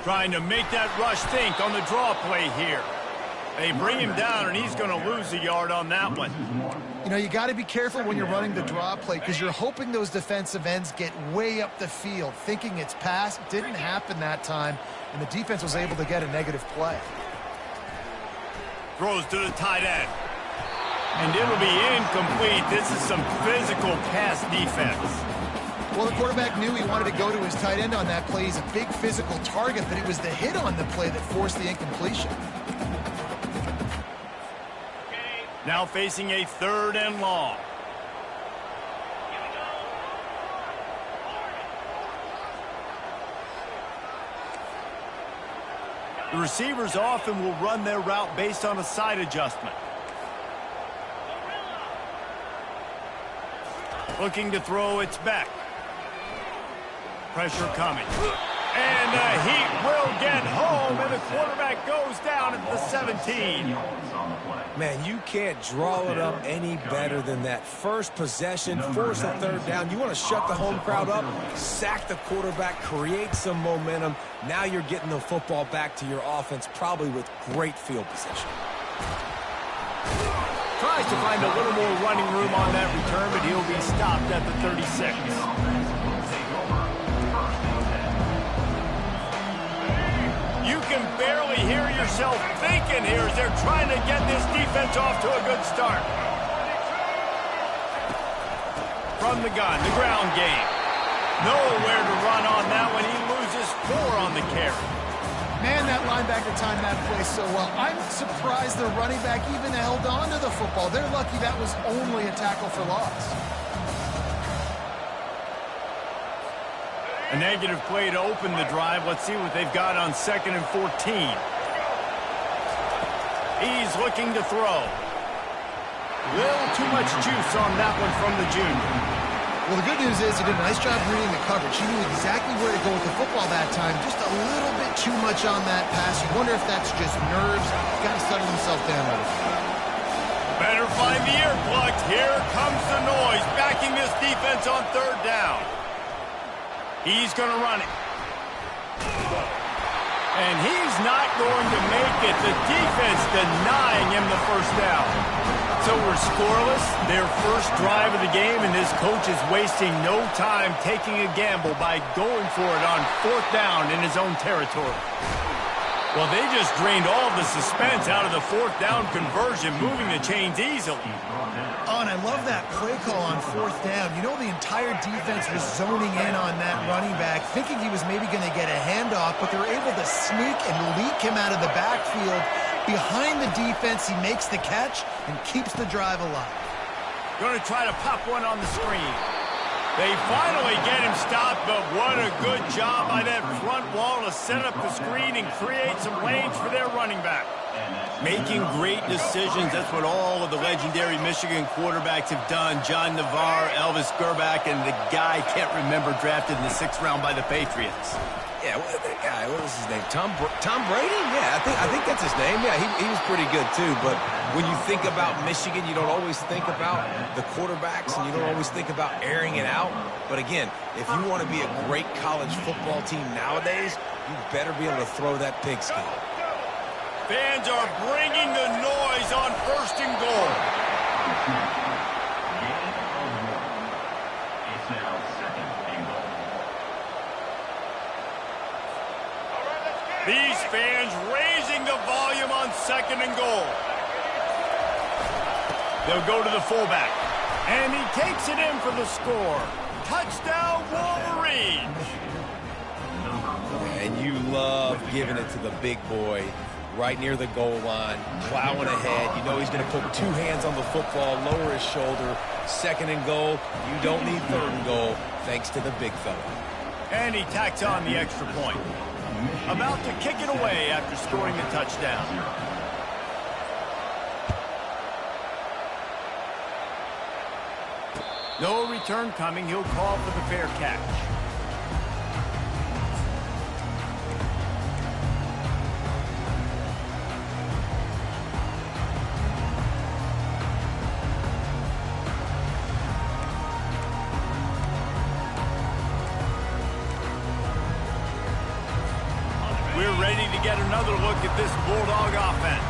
Trying to make that rush think on the draw play here. They bring him down, and he's going to lose a yard on that one. You know, you got to be careful when you're running the draw play because you're hoping those defensive ends get way up the field, thinking it's pass. Didn't happen that time, and the defense was able to get a negative play. Throws to the tight end. And it'll be incomplete. This is some physical pass defense. Well, the quarterback knew he wanted to go to his tight end on that play. He's a big physical target, but it was the hit on the play that forced the incompletion. Now facing a 3rd and long. The receivers often will run their route based on a side adjustment. Looking to throw, it's back. Pressure coming. And the Heat will get home, and the quarterback goes down at the 17. Man, you can't draw it up any better than that. First possession, force a 3rd down. You want to shut the home crowd up, sack the quarterback, create some momentum. Now you're getting the football back to your offense, probably with great field position. Tries to find a little more running room on that return, but he'll be stopped at the 36. You can barely hear yourself thinking here as they're trying to get this defense off to a good start. From the gun, the ground game. Nowhere to run on that one. He loses 4 on the carry. Man, that linebacker timed that play so well. I'm surprised the running back even held on to the football. They're lucky that was only a tackle for loss. A negative play to open the drive. Let's see what they've got on 2nd and 14. He's looking to throw. Little too much juice on that one from the junior. Well, the good news is he did a nice job reading the coverage. He knew exactly where to go with the football that time. Just a little bit too much on that pass. You wonder if that's just nerves. He's got to settle himself down a little. Better find the earplugs. Here comes the noise, backing this defense on 3rd down. He's going to run it. And he's not going to make it. The defense denying him the 1st down. So we're scoreless, their first drive of the game, and this coach is wasting no time taking a gamble by going for it on 4th down in his own territory. Well, they just drained all the suspense out of the 4th down conversion, moving the chains easily. Oh, and I love that play call on 4th down. You know, the entire defense was zoning in on that running back, thinking he was maybe going to get a handoff, but they were able to sneak and leak him out of the backfield. Behind the defense, he makes the catch and keeps the drive alive. Going to try to pop one on the screen. They finally get him stopped, but what a good job by that front wall to set up the screen and create some lanes for their running back. Making great decisions, that's what all of the legendary Michigan quarterbacks have done. John Navarre, Elvis Gerbach, and the guy I can't remember drafted in the 6th round by the Patriots. Yeah, the guy, what was his name? Tom Brady? Yeah, I think that's his name. Yeah, he was pretty good too. But when you think about Michigan, you don't always think about the quarterbacks, and you don't always think about airing it out. But again, if you want to be a great college football team nowadays, you better be able to throw that pigskin. Fans are bringing the noise on 1st and goal. These fans raising the volume on 2nd and goal. They'll go to the fullback. And he takes it in for the score. Touchdown, Wolverines! And you love giving it to the big boy right near the goal line, plowing ahead. You know he's going to put 2 hands on the football, lower his shoulder. 2nd and goal. You don't need 3rd and goal, thanks to the big fella. And he tacks on the extra point. About to kick it away after scoring the touchdown. No return coming. He'll call for the fair catch. here ready to get another look at this Bulldog offense.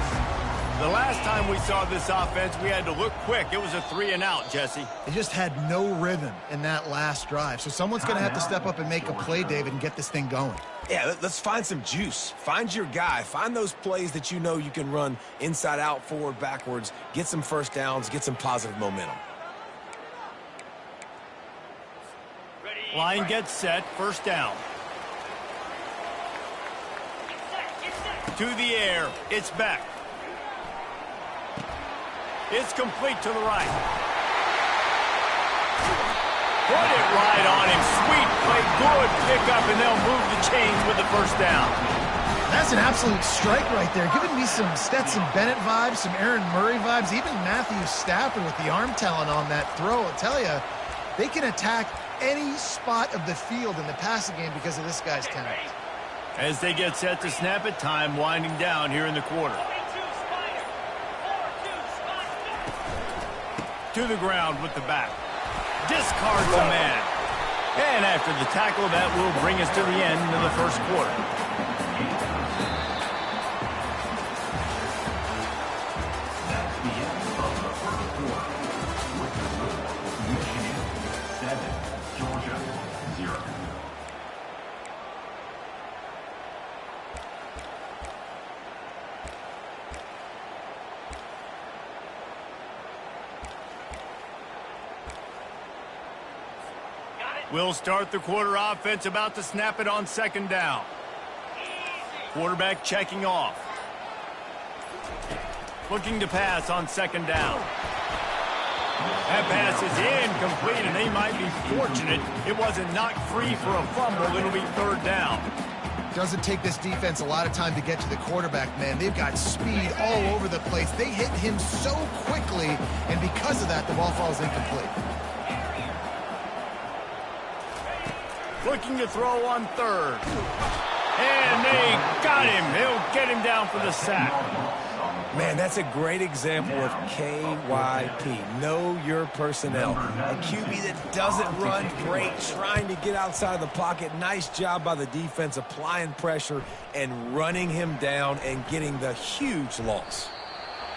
The last time we saw this offense, we had to look quick. It was a 3-and-out, Jesse. They just had no rhythm in that last drive. So someone's going to have to step up and make a play, David, and get this thing going. Yeah, let's find some juice. Find your guy. Find those plays that you know you can run inside out, forward, backwards, get some first downs, get some positive momentum. Line gets set, first down. To the air, it's back. It's complete to the right. Put it right on him. Sweet play, good pickup, and they'll move the chains with the first down. That's an absolute strike right there. Giving me some Stetson Bennett vibes, some Aaron Murray vibes, even Matthew Stafford with the arm talent on that throw. I'll tell you, they can attack any spot of the field in the passing game because of this guy's talent. As they get set to snap it, time winding down here in the quarter. To the ground with the back. Discards a man. And after the tackle, that will bring us to the end of the first quarter. We'll start the quarter offense, about to snap it on second down. Quarterback checking off. Looking to pass on second down. That pass is incomplete, and they might be fortunate it wasn't knocked free for a fumble. It'll be third down. Doesn't take this defense a lot of time to get to the quarterback, man. They've got speed all over the place. They hit him so quickly, and because of that, the ball falls incomplete. Looking to throw on third. And they got him. He'll get him down for the sack. Man, that's a great example of KYP. Know your personnel. A QB that doesn't run great, trying to get outside of the pocket. Nice job by the defense applying pressure and running him down and getting the huge loss.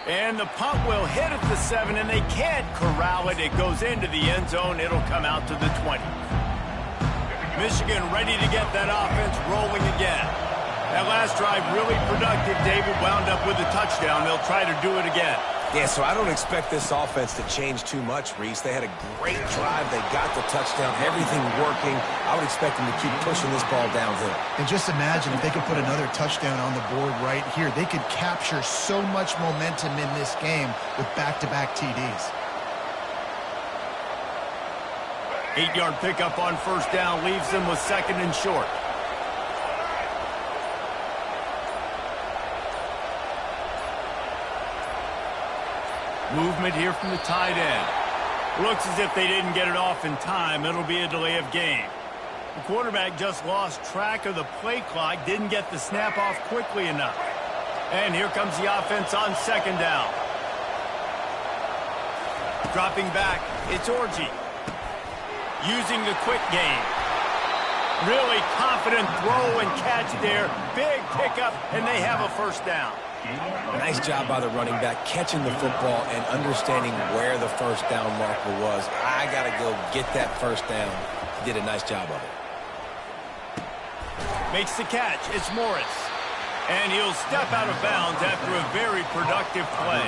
And the punt will hit at the 7, and they can't corral it. It goes into the end zone. It'll come out to the 20. Michigan ready to get that offense rolling again. That last drive really productive. David wound up with a touchdown. They'll try to do it again. Yeah, so I don't expect this offense to change too much, Reese. They had a great drive. They got the touchdown. Everything working. I would expect them to keep pushing this ball downhill. And just imagine if they could put another touchdown on the board right here. They could capture so much momentum in this game with back-to-back TDs. 8-yard pickup on first down leaves them with second and short. Movement here from the tight end. Looks as if they didn't get it off in time. It'll be a delay of game. The quarterback just lost track of the play clock, didn't get the snap off quickly enough. And here comes the offense on second down. Dropping back, it's Orji. Using the quick game. Really confident throw and catch there. Big pickup, and they have a first down. Nice job by the running back catching the football and understanding where the first down marker was. I got to go get that first down. He did a nice job of it. Makes the catch. It's Morris. And he'll step out of bounds after a very productive play.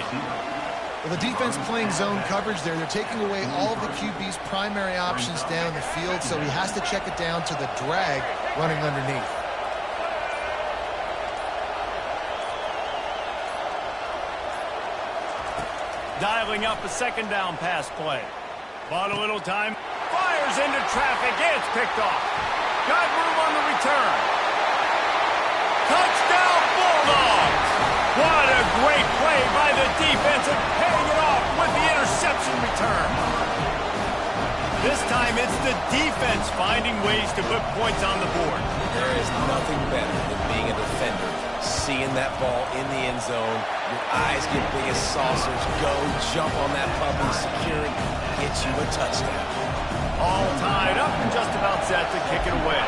Well, the defense playing zone coverage there. They're taking away all of the QB's primary options down the field, so he has to check it down to the drag running underneath. Dialing up a second down pass play. Bought a little time. Fires into traffic. It's picked off. Got room on the return. Touchdown Bulldogs! What a great play by the defense and paying it off with the interception return. This time it's the defense finding ways to put points on the board. There is nothing better than being a defender, seeing that ball in the end zone. Your eyes get big as saucers. Go, jump on that puppy, secure it, get you a touchdown. All tied up and just about set to kick it away.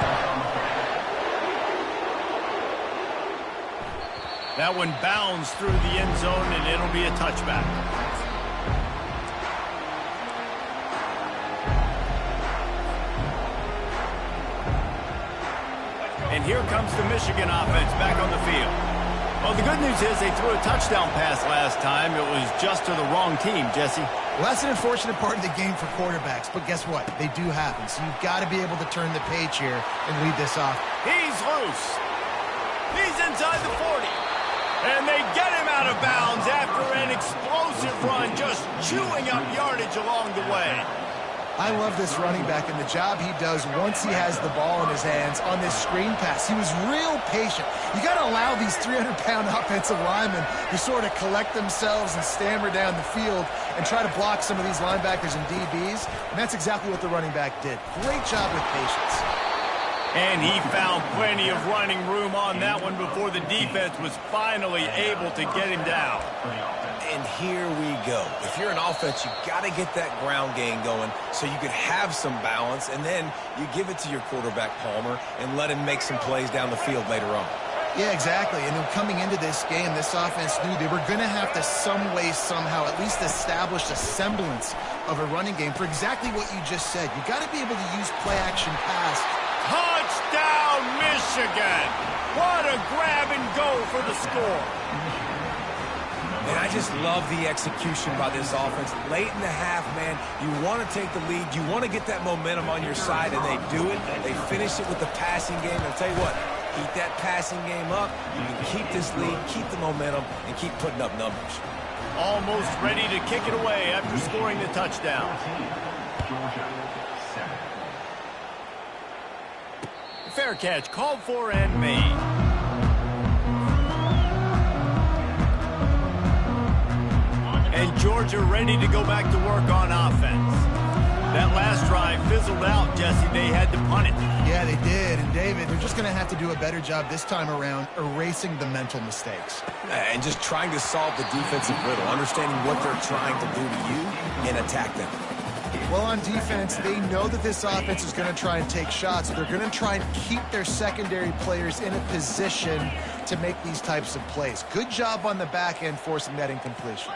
That one bounds through the end zone, and it'll be a touchback. And here comes the Michigan offense back on the field. Well, the good news is they threw a touchdown pass last time. It was just to the wrong team, Jesse. Well, that's an unfortunate part of the game for quarterbacks, but guess what? They do happen, so you've got to be able to turn the page here and lead this off. He's loose. He's inside the 40. And they get him out of bounds after an explosive run, just chewing up yardage along the way. I love this running back and the job he does once he has the ball in his hands on this screen pass. He was real patient. You got to allow these 300-pound offensive linemen to sort of collect themselves and stammer down the field and try to block some of these linebackers and DBs, and that's exactly what the running back did. Great job with patience. And he found plenty of running room on that one before the defense was finally able to get him down. And here we go. If you're an offense, you got to get that ground game going so you can have some balance, and then you give it to your quarterback, Palmer, and let him make some plays down the field later on. Yeah, exactly. And then coming into this game, this offense knew they were going to have to some way, somehow, at least establish a semblance of a running game for exactly what you just said. You got to be able to use play-action pass. Touchdown, Michigan! What a grab and go for the score. And I just love the execution by this offense. Late in the half, man, you want to take the lead. You want to get that momentum on your side, and they do it. They finish it with the passing game. I'll tell you what, keep that passing game up. You can keep this lead, keep the momentum, and keep putting up numbers. Almost ready to kick it away after scoring the touchdown. Fair catch, called for and made. And Georgia ready to go back to work on offense. That last drive fizzled out, Jesse. They had to punt it. Yeah, they did. And, David, they're just going to have to do a better job this time around erasing the mental mistakes. And just trying to solve the defensive riddle, understanding what they're trying to do to you and attack them. Well, on defense, they know that this offense is going to try and take shots. They're going to try and keep their secondary players in a position to make these types of plays. Good job on the back end forcing that incompletion.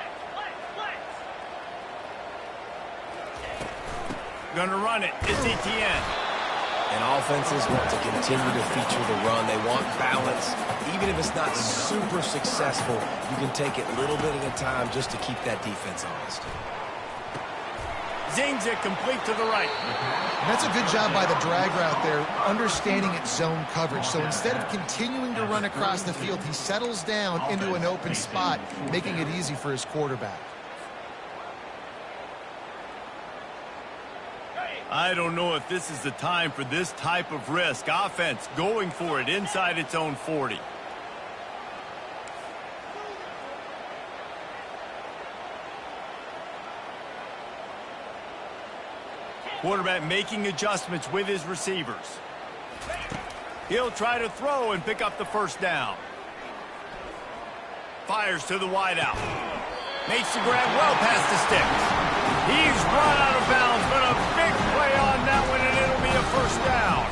Gonna run it. It's Etienne. And offenses want to continue to feature the run. They want balance. Even if it's not super successful, you can take it little bit at a time just to keep that defense honest. Zings it complete to the right. And that's a good job by the drag route there, understanding its zone coverage. So instead of continuing to run across the field, he settles down into an open spot, making it easy for his quarterback. I don't know if this is the time for this type of risk. Offense going for it inside its own 40. Quarterback making adjustments with his receivers. He'll try to throw and pick up the first down. Fires to the wideout. Makes the grab well past the sticks. He's run out of bounds, but a big play on that one, and it'll be a first down.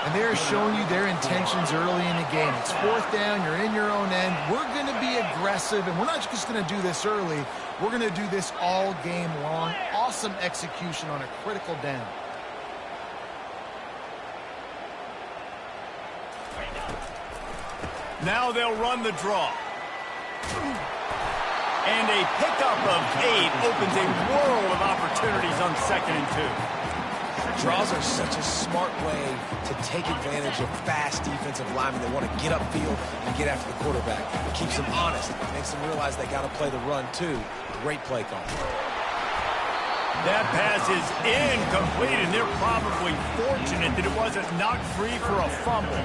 And they're showing you their intentions early in the game. It's fourth down, you're in your own end. We're going to be aggressive, and we're not just going to do this early. We're going to do this all game long. Awesome execution on a critical down. Now they'll run the draw. And a pickup of 8 opens a world of opportunities on 2nd and 2. Draws are such a smart way to take advantage of fast defensive linemen. They want to get upfield and get after the quarterback. It keeps them honest. It makes them realize they got to play the run, too. Great play call. That pass is incomplete, and they're probably fortunate that it wasn't knocked free for a fumble.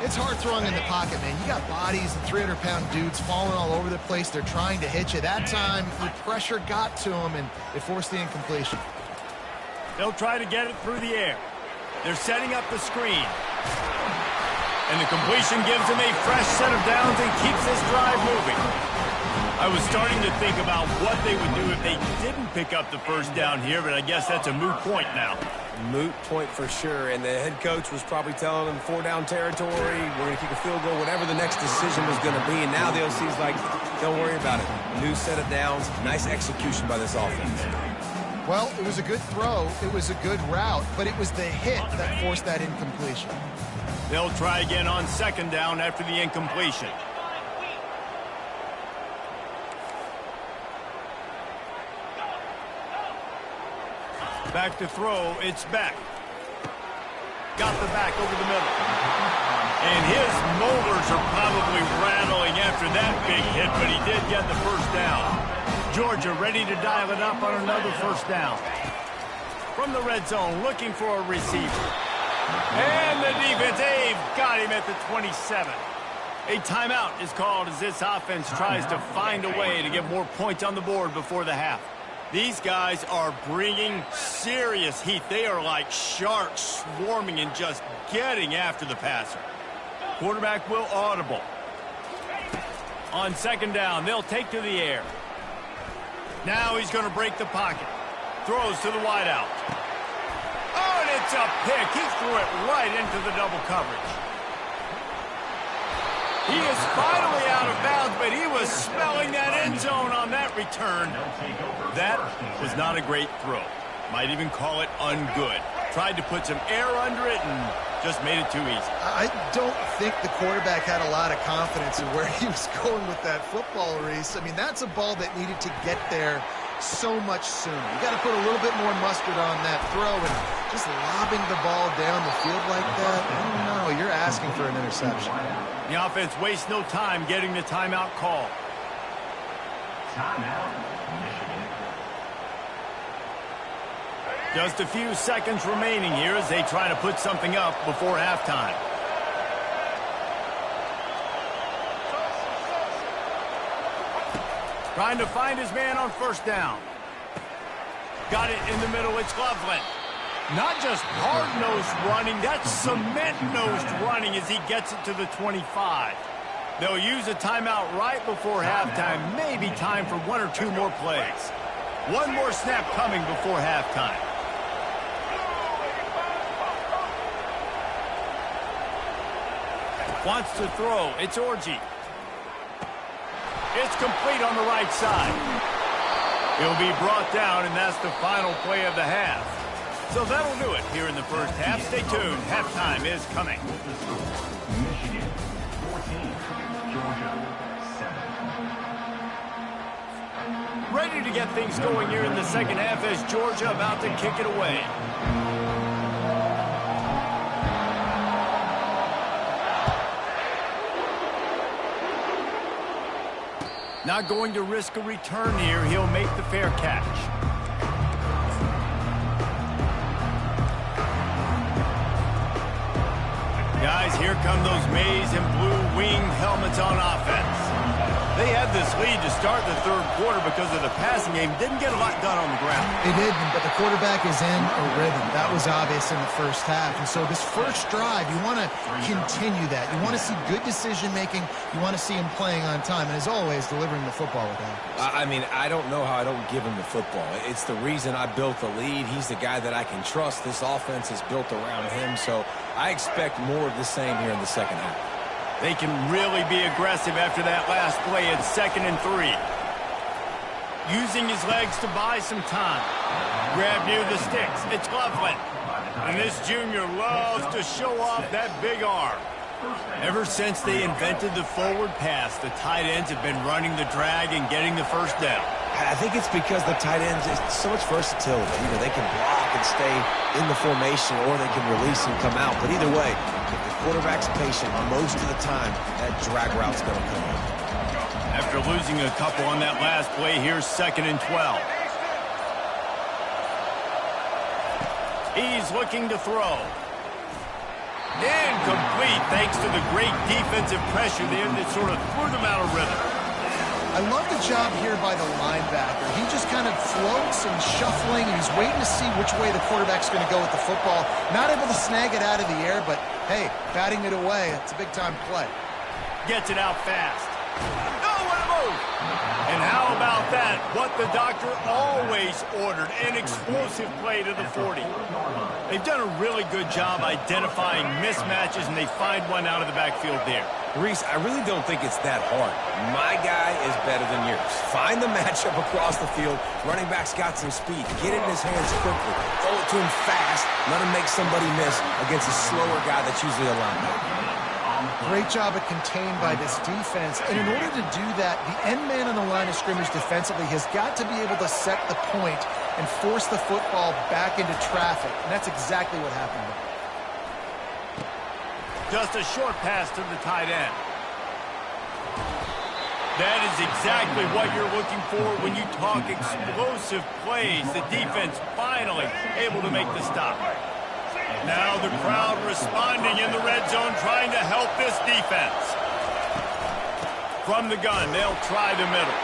It's hard throwing in the pocket, man. You got bodies and 300-pound dudes falling all over the place. They're trying to hit you. That time, the pressure got to them, and it forced the incompletion. They'll try to get it through the air. They're setting up the screen. And the completion gives them a fresh set of downs and keeps this drive moving. I was starting to think about what they would do if they didn't pick up the first down here, but I guess that's a moot point now. Moot point for sure, and the head coach was probably telling them 4-down territory, we're going to kick a field goal, whatever the next decision was going to be, and now the OC's like, don't worry about it. New set of downs, nice execution by this offense. Well, it was a good throw, it was a good route, but it was the hit that forced that incompletion. They'll try again on 2nd down after the incompletion. Back to throw, it's Beck. Got the back over the middle. And his molars are probably rattling after that big hit, but he did get the first down. Georgia ready to dial it up on another 1st down. From the red zone, looking for a receiver. And the defense, they've got him at the 27. A timeout is called as this offense tries to find a way to get more points on the board before the half. These guys are bringing serious heat. They are like sharks swarming and just getting after the passer. Quarterback will audible. On 2nd down, they'll take to the air. Now he's going to break the pocket. Throws to the wideout. Oh, and it's a pick. He threw it right into the double coverage. He is finally out of bounds, but he was smelling that end zone on that return. That was not a great throw. Might even call it ungood. Tried to put some air under it and just made it too easy. I don't think the quarterback had a lot of confidence in where he was going with that football, Reese. I mean, that's a ball that needed to get there so much sooner. You got to put a little bit more mustard on that throw, and just lobbing the ball down the field like that, I don't know. You're asking for an interception. The offense wastes no time getting the timeout call. Timeout, Michigan. Just a few seconds remaining here as they try to put something up before halftime. Trying to find his man on 1st down. Got it in the middle. It's Loveland. Not just hard-nosed running, that's cement-nosed running as he gets it to the 25. They'll use a timeout right before halftime. Maybe time for 1 or 2 more plays. One more snap coming before halftime. Wants to throw. It's Orji. It's complete on the right side. He'll be brought down, and that's the final play of the half. So that'll do it here in the 1st half. Stay tuned. Halftime is coming. Michigan 14, Georgia 7. Ready to get things going here in the 2nd half as Georgia about to kick it away. Not going to risk a return here. He'll make the fair catch. Guys, here come those maize and blue winged helmets on offense. They had this lead to start the 3rd quarter because of the passing game. Didn't get a lot done on the ground. They didn't, but the quarterback is in a rhythm. That was obvious in the 1st half. And so this 1st drive, you want to continue that. You want to see good decision-making. You want to see him playing on time. And as always, delivering the football with accuracy. I mean, I don't know how I don't give him the football. It's the reason I built the lead. He's the guy that I can trust. This offense is built around him. So I expect more of the same here in the 2nd half. They can really be aggressive after that last play. It's 2nd and 3. Using his legs to buy some time. Grab near the sticks. It's Loveland. And this junior loves to show off that big arm. Ever since they invented the forward pass, the tight ends have been running the drag and getting the 1st down. I think it's because the tight ends, it's so much versatility. You know, they can block and stay in the formation, or they can release and come out. But either way, if the quarterback's patient, most of the time, that drag route's going to come in. After losing a couple on that last play, here's 2nd and 12. He's looking to throw. Incomplete, thanks to the great defensive pressure there that sort of threw them out of rhythm. I love the job here by the linebacker. He just kind of floats and shuffling, and he's waiting to see which way the quarterback's going to go with the football. Not able to snag it out of the air, but, hey, batting it away, it's a big-time play. Gets it out fast. Oh, nowhere to move. And how about that? What the doctor always ordered, an explosive play to the 40. They've done a really good job identifying mismatches, and they find one out of the backfield there. Reese, I really don't think it's that hard. My guy is better than yours. Find the matchup across the field. Running back's got some speed. Get it in his hands quickly. Throw it to him fast. Let him make somebody miss against a slower guy that's usually a linebacker. Great job at contained by this defense. And in order to do that, the end man on the line of scrimmage defensively has got to be able to set the point and force the football back into traffic. And that's exactly what happened. Just a short pass to the tight end. That is exactly what you're looking for when you talk explosive plays. The defense finally able to make the stop. Now the crowd responding in the red zone, trying to help this defense. From the gun, they'll try the middle.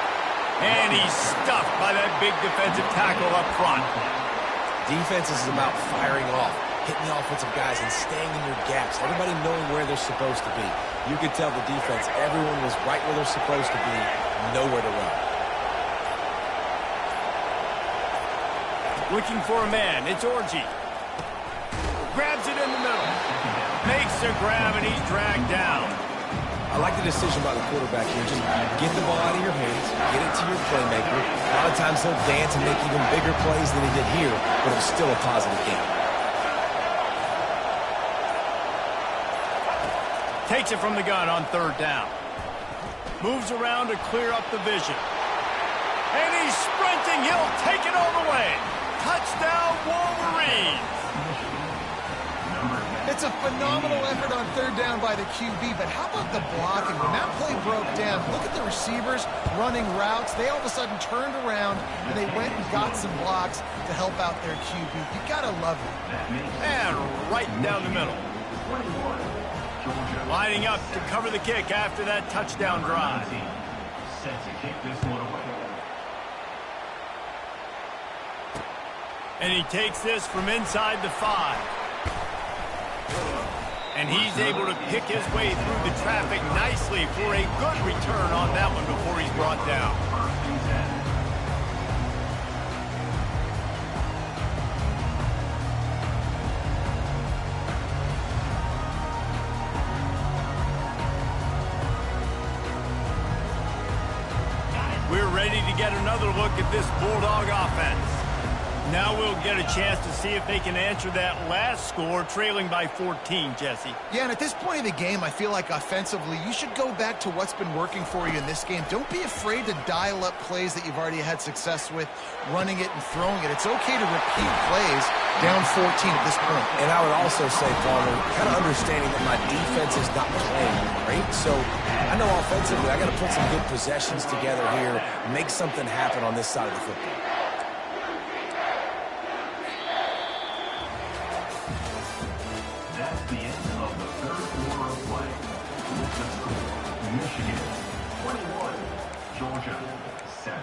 And he's stuffed by that big defensive tackle up front. Defense is about firing off, hitting the offensive guys and staying in your gaps. Everybody knowing where they're supposed to be. You could tell the defense, everyone was right where they're supposed to be, nowhere to run. Looking for a man, it's Orji. Grabs it in the middle. Makes a grab, and he's dragged down. I like the decision by the quarterback here. Just get the ball out of your hands, get it to your playmaker. A lot of times he'll dance and make even bigger plays than he did here, but it was still a positive game. Takes it from the gun on third down. Moves around to clear up the vision. And he's sprinting. He'll take it all the way. Touchdown, Wolverines. It's a phenomenal effort on third down by the QB, but how about the blocking? When that play broke down, look at the receivers running routes. They all of a sudden turned around, and they went and got some blocks to help out their QB. You got to love it. And right down the middle. Lining up to cover the kick after that touchdown drive. Set to kick this one away. And he takes this from inside the 5. And he's able to pick his way through the traffic nicely for a good return on that one before he's brought down. We're ready to get another look at this Bulldog offense. Now we'll get a chance to see if they can answer that last score, trailing by 14, Jesse. Yeah, and at this point of the game, I feel like offensively, you should go back to what's been working for you in this game. Don't be afraid to dial up plays that you've already had success with, running it and throwing it. It's okay to repeat plays down 14 at this point. And I would also say, Palmer, kind of understanding that my defense is not playing great, so I know offensively I got to put some good possessions together here, make something happen on this side of the football. That's the end of the third quarter of play. With the score, Michigan 21, Georgia 7.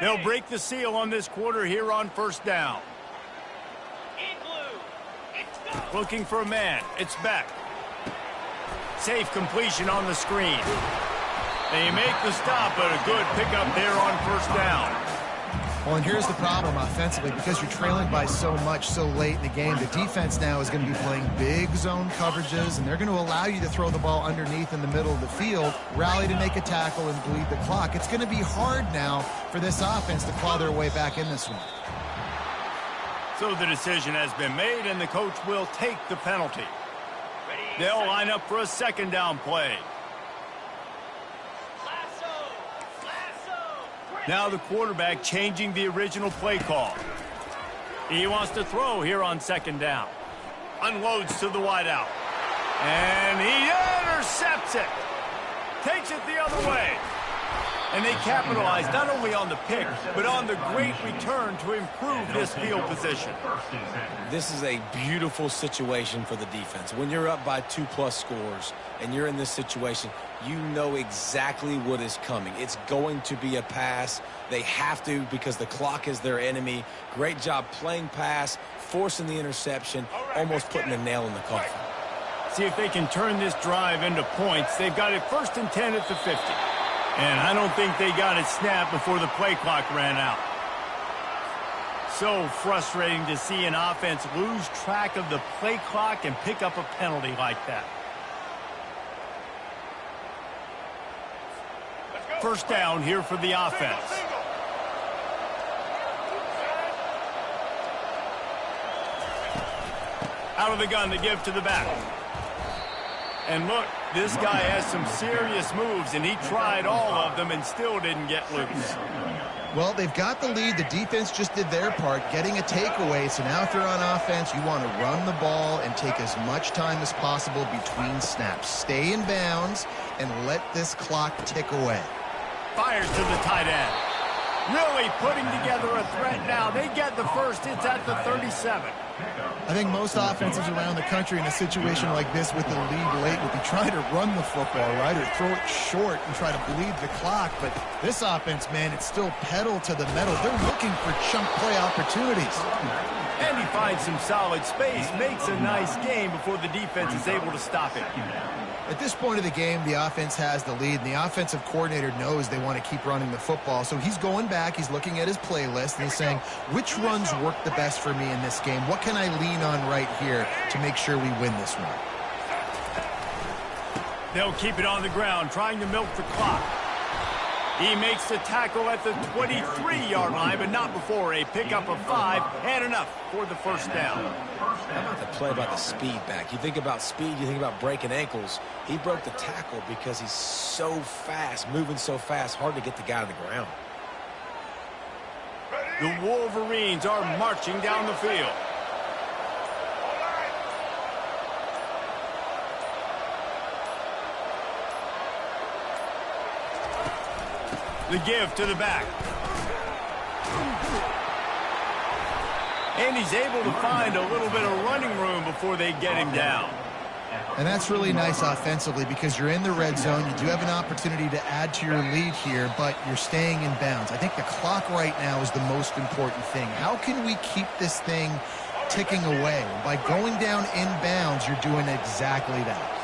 They'll break the seal on this quarter here on first down. Looking for a man. It's Beck. Safe completion on the screen. They make the stop, but a good pickup there on first down. Well, and here's the problem offensively. Because you're trailing by so much so late in the game, the defense now is going to be playing big zone coverages, and they're going to allow you to throw the ball underneath in the middle of the field, rally to make a tackle, and bleed the clock. It's going to be hard now for this offense to claw their way back in this one. So the decision has been made, and the coach will take the penalty. They'll line up for a second down play. Now the quarterback changing the original play call. He wants to throw here on second down. Unloads to the wideout. And he intercepts it. Takes it the other way. And they capitalized not only on the pick, but on the great return to improve this field position. This is a beautiful situation for the defense. When you're up by 2+ scores and you're in this situation, you know exactly what is coming. It's going to be a pass. They have to because the clock is their enemy. Great job playing pass, forcing the interception, almost putting a nail in the coffin. See if they can turn this drive into points. They've got it 1st and 10 at the 50. And I don't think they got it snapped before the play clock ran out. So frustrating to see an offense lose track of the play clock and pick up a penalty like that. 1st down here for the offense. Out of the gun to give to the back. And look, this guy has some serious moves, and he tried all of them and still didn't get loose. Well, they've got the lead. The defense just did their part, getting a takeaway. So now if they're on offense, you want to run the ball and take as much time as possible between snaps. Stay in bounds and let this clock tick away. Fires to the tight end. Really putting together a threat now. They get the first. It's at the 37. I think most offenses around the country in a situation like this with the lead late would be trying to run the football, right, or throw it short and try to bleed the clock. But this offense, man, it's still pedal to the metal. They're looking for chunk play opportunities. And he finds some solid space, makes a nice game before the defense is able to stop it. At this point of the game, the offense has the lead, and the offensive coordinator knows they want to keep running the football. So he's going back, he's looking at his playlist, and he's saying, which runs work the best for me in this game? What can I lean on right here to make sure we win this one? They'll keep it on the ground, trying to milk the clock. He makes the tackle at the 23-yard line, but not before a pickup of 5 and enough for the 1st down. How about the play about the speed back? You think about speed, you think about breaking ankles. He broke the tackle because he's so fast, moving so fast, hard to get the guy to the ground. The Wolverines are marching down the field. The give to the back. And he's able to find a little bit of running room before they get him down. And that's really nice offensively because you're in the red zone. You do have an opportunity to add to your lead here, but you're staying in bounds. I think the clock right now is the most important thing. How can we keep this thing ticking away? By going down in bounds, you're doing exactly that.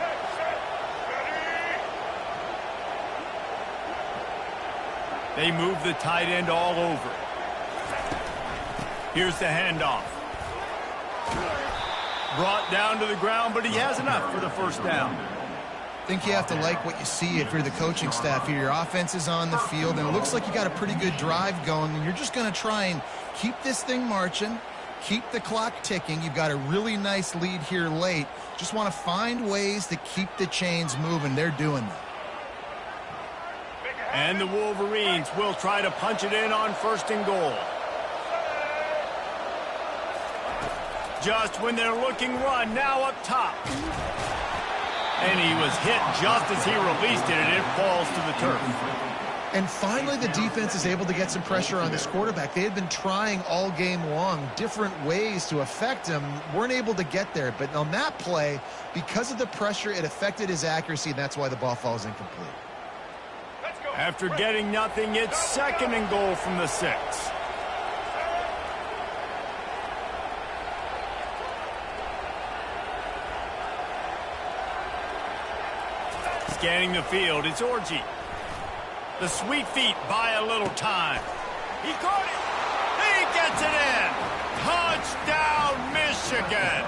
They move the tight end all over. Here's the handoff. Brought down to the ground, but he has enough for the 1st down. I think you have to like what you see if you're the coaching staff here. Your offense is on the field, and it looks like you got a pretty good drive going, and you're just going to try and keep this thing marching, keep the clock ticking. You've got a really nice lead here late. Just want to find ways to keep the chains moving. They're doing that. And the Wolverines will try to punch it in on 1st and goal. Just when they're looking run, now up top. And he was hit just as he released it, and it falls to the turf. And finally, the defense is able to get some pressure on this quarterback. They had been trying all game long different ways to affect him, weren't able to get there. But on that play, because of the pressure, it affected his accuracy, and that's why the ball falls incomplete. After getting nothing, it's 2nd and goal from the 6. Scanning the field, it's Orji. The sweet feet buy a little time. He caught it. He gets it in. Touchdown, Michigan.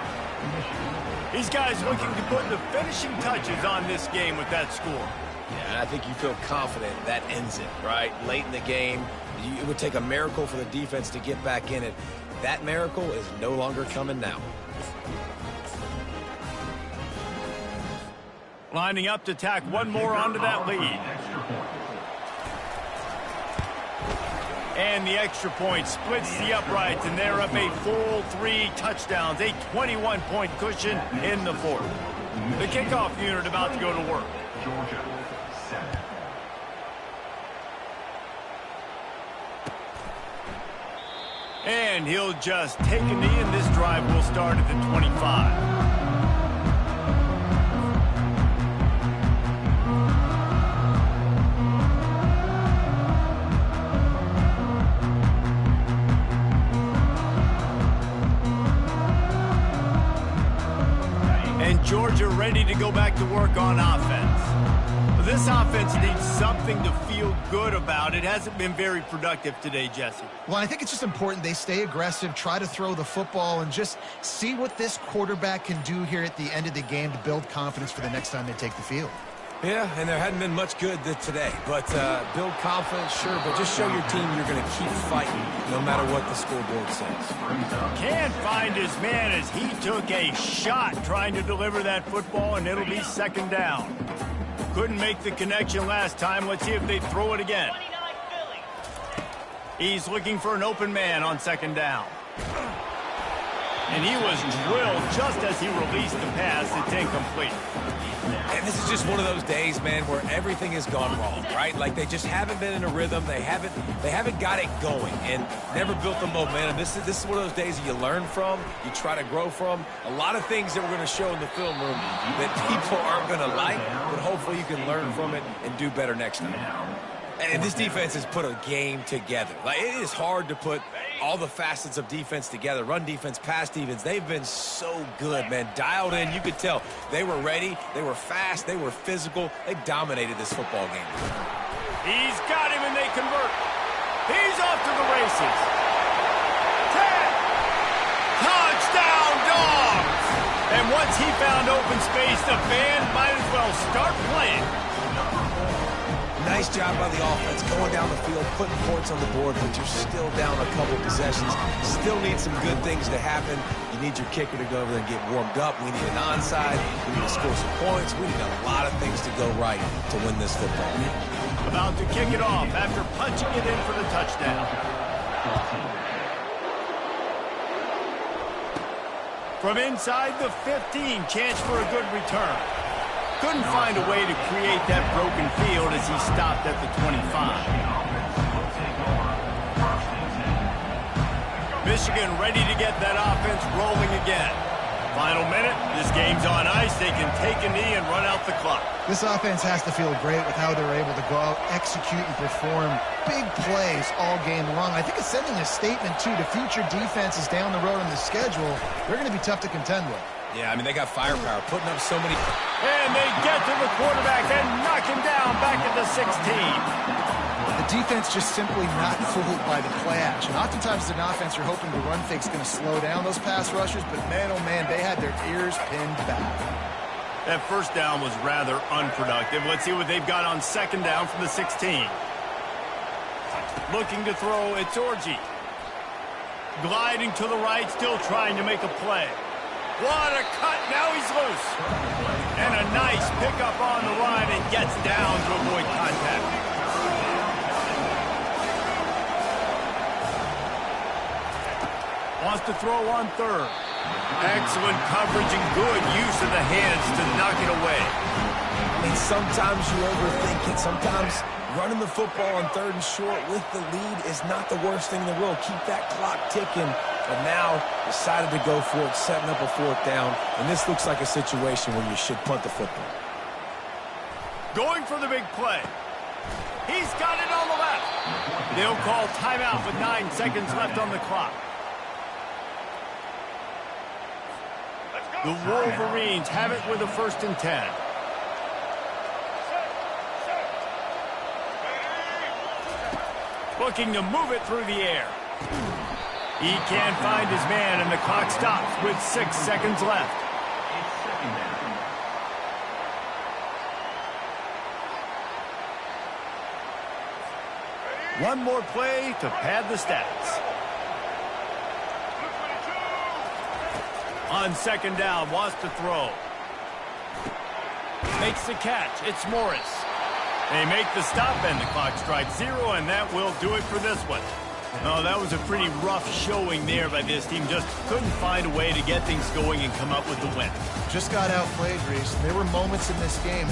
These guys looking to put the finishing touches on this game with that score. Yeah, and I think you feel confident that ends it, right? Late in the game, it would take a miracle for the defense to get back in it. That miracle is no longer coming now. Lining up to tack one more onto that lead. And the extra point splits the uprights, and they're up a full 3 touchdowns, a 21-point cushion in the 4th. The kickoff unit about to go to work. Georgia, 7. And he'll just take a knee, and this drive will start at the 25. And Georgia ready to go back to work on offense. This offense needs something to feel good about. It hasn't been very productive today, Jesse. Well, I think it's just important they stay aggressive, try to throw the football, and just see what this quarterback can do here at the end of the game to build confidence for the next time they take the field. Yeah, and there hadn't been much good today. But build confidence, sure, but just show your team you're going to keep fighting no matter what the scoreboard says. Can't find his man as he took a shot trying to deliver that football, and it'll be second down. Couldn't make the connection last time. Let's see if they throw it again. He's looking for an open man on second down. And he was drilled just as he released the pass. It's incomplete. And this is just one of those days, man, where everything has gone wrong, right? Like they just haven't been in a rhythm. They haven't got it going and never built the momentum. This is one of those days that you learn from, you try to grow from. A lot of things that we're going to show in the film room that people aren't going to like, but hopefully you can learn from it and do better next time. And this defense has put a game together. Like, it is hard to put all the facets of defense together. Run defense, pass defense. They've been so good, man. Dialed in. You could tell they were ready. They were fast. They were physical. They dominated this football game. He's got him, and they convert. He's off to the races. 10. Touchdown, Dogs! And once he found open space, the band might as well start playing. Nice job by the offense going down the field, putting points on the board, but you're still down a couple possessions. Still need some good things to happen. You need your kicker to go over there and get warmed up. We need an onside. We need to score some points. We need a lot of things to go right to win this football game. About to kick it off after punching it in for the touchdown. From inside the 15, chance for a good return. Couldn't find a way to create that broken field as he stopped at the 25. Michigan ready to get that offense rolling again. Final minute, this game's on ice. They can take a knee and run out the clock. This offense has to feel great with how they're able to go out, execute, and perform big plays all game long. I think it's sending a statement, too, to future defenses down the road on the schedule. They're going to be tough to contend with. Yeah, I mean, they got firepower, putting up so many. And they get to the quarterback and knock him down back at the 16. The defense just simply not fooled by the play action. Oftentimes, as an offense, you're hoping the run fake's going to slow down those pass rushers, but man, oh man, they had their ears pinned back. That first down was rather unproductive. Let's see what they've got on second down from the 16. Looking to throw, it's Orji. Gliding to the right, still trying to make a play. What a cut, now he's loose. And a nice pickup on the line and gets down to avoid contact. Wants to throw on third. Excellent coverage and good use of the hands to knock it away. I mean, sometimes you overthink it. Sometimes running the football on third and short with the lead is not the worst thing in the world. Keep that clock ticking. But now decided to go for it, setting up a fourth down. And this looks like a situation where you should punt the football. Going for the big play. He's got it on the left. They'll call timeout with 9 seconds left on the clock. The Wolverines have it with a 1st and 10. Looking to move it through the air. He can't find his man, and the clock stops with 6 seconds left. One more play to pad the stats. On second down, wants to throw. Makes the catch. It's Morris. They make the stop, and the clock strikes 0, and that will do it for this one. Oh, that was a pretty rough showing there by this team. Just couldn't find a way to get things going and come up with the win. Just got outplayed, Reese. There were moments in this game.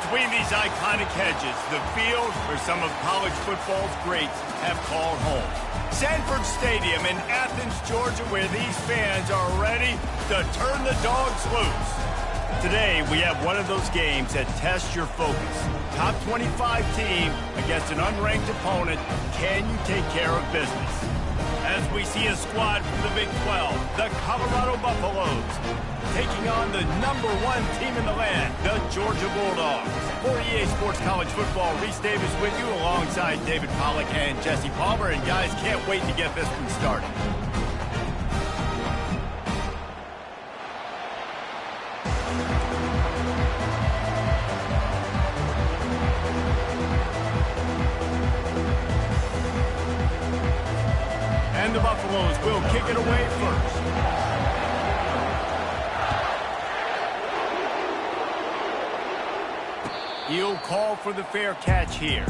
Between these iconic hedges, the field where some of college football's greats have called home. Sanford Stadium in Athens, Georgia, where these fans are ready to turn the dogs loose. Today, we have one of those games that tests your focus. Top 25 team against an unranked opponent. Can you take care of business? As we see a squad from the Big 12, the Colorado Buffaloes, taking on the #1 team in the land, the Georgia Bulldogs. For EA Sports College Football, Reese Davis with you alongside David Pollack and Jesse Palmer. And guys, can't wait to get this one started. And the Buffaloes will kick it away first. He'll call for the fair catch here.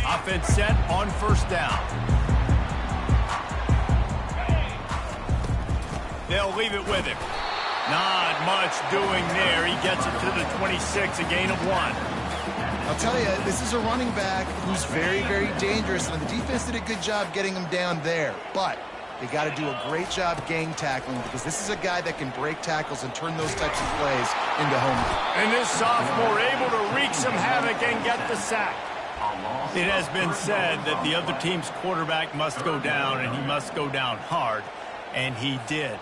Offense set on first down. They'll leave it with him. Not much doing there. He gets it to the 26, a gain of 1. I'll tell you, this is a running back who's very, very dangerous, and the defense did a good job getting him down there. But they got to do a great job gang tackling, because this is a guy that can break tackles and turn those types of plays into home runs. And this sophomore able to wreak some havoc and get the sack. It has been said that the other team's quarterback must go down, and he must go down hard. And he did.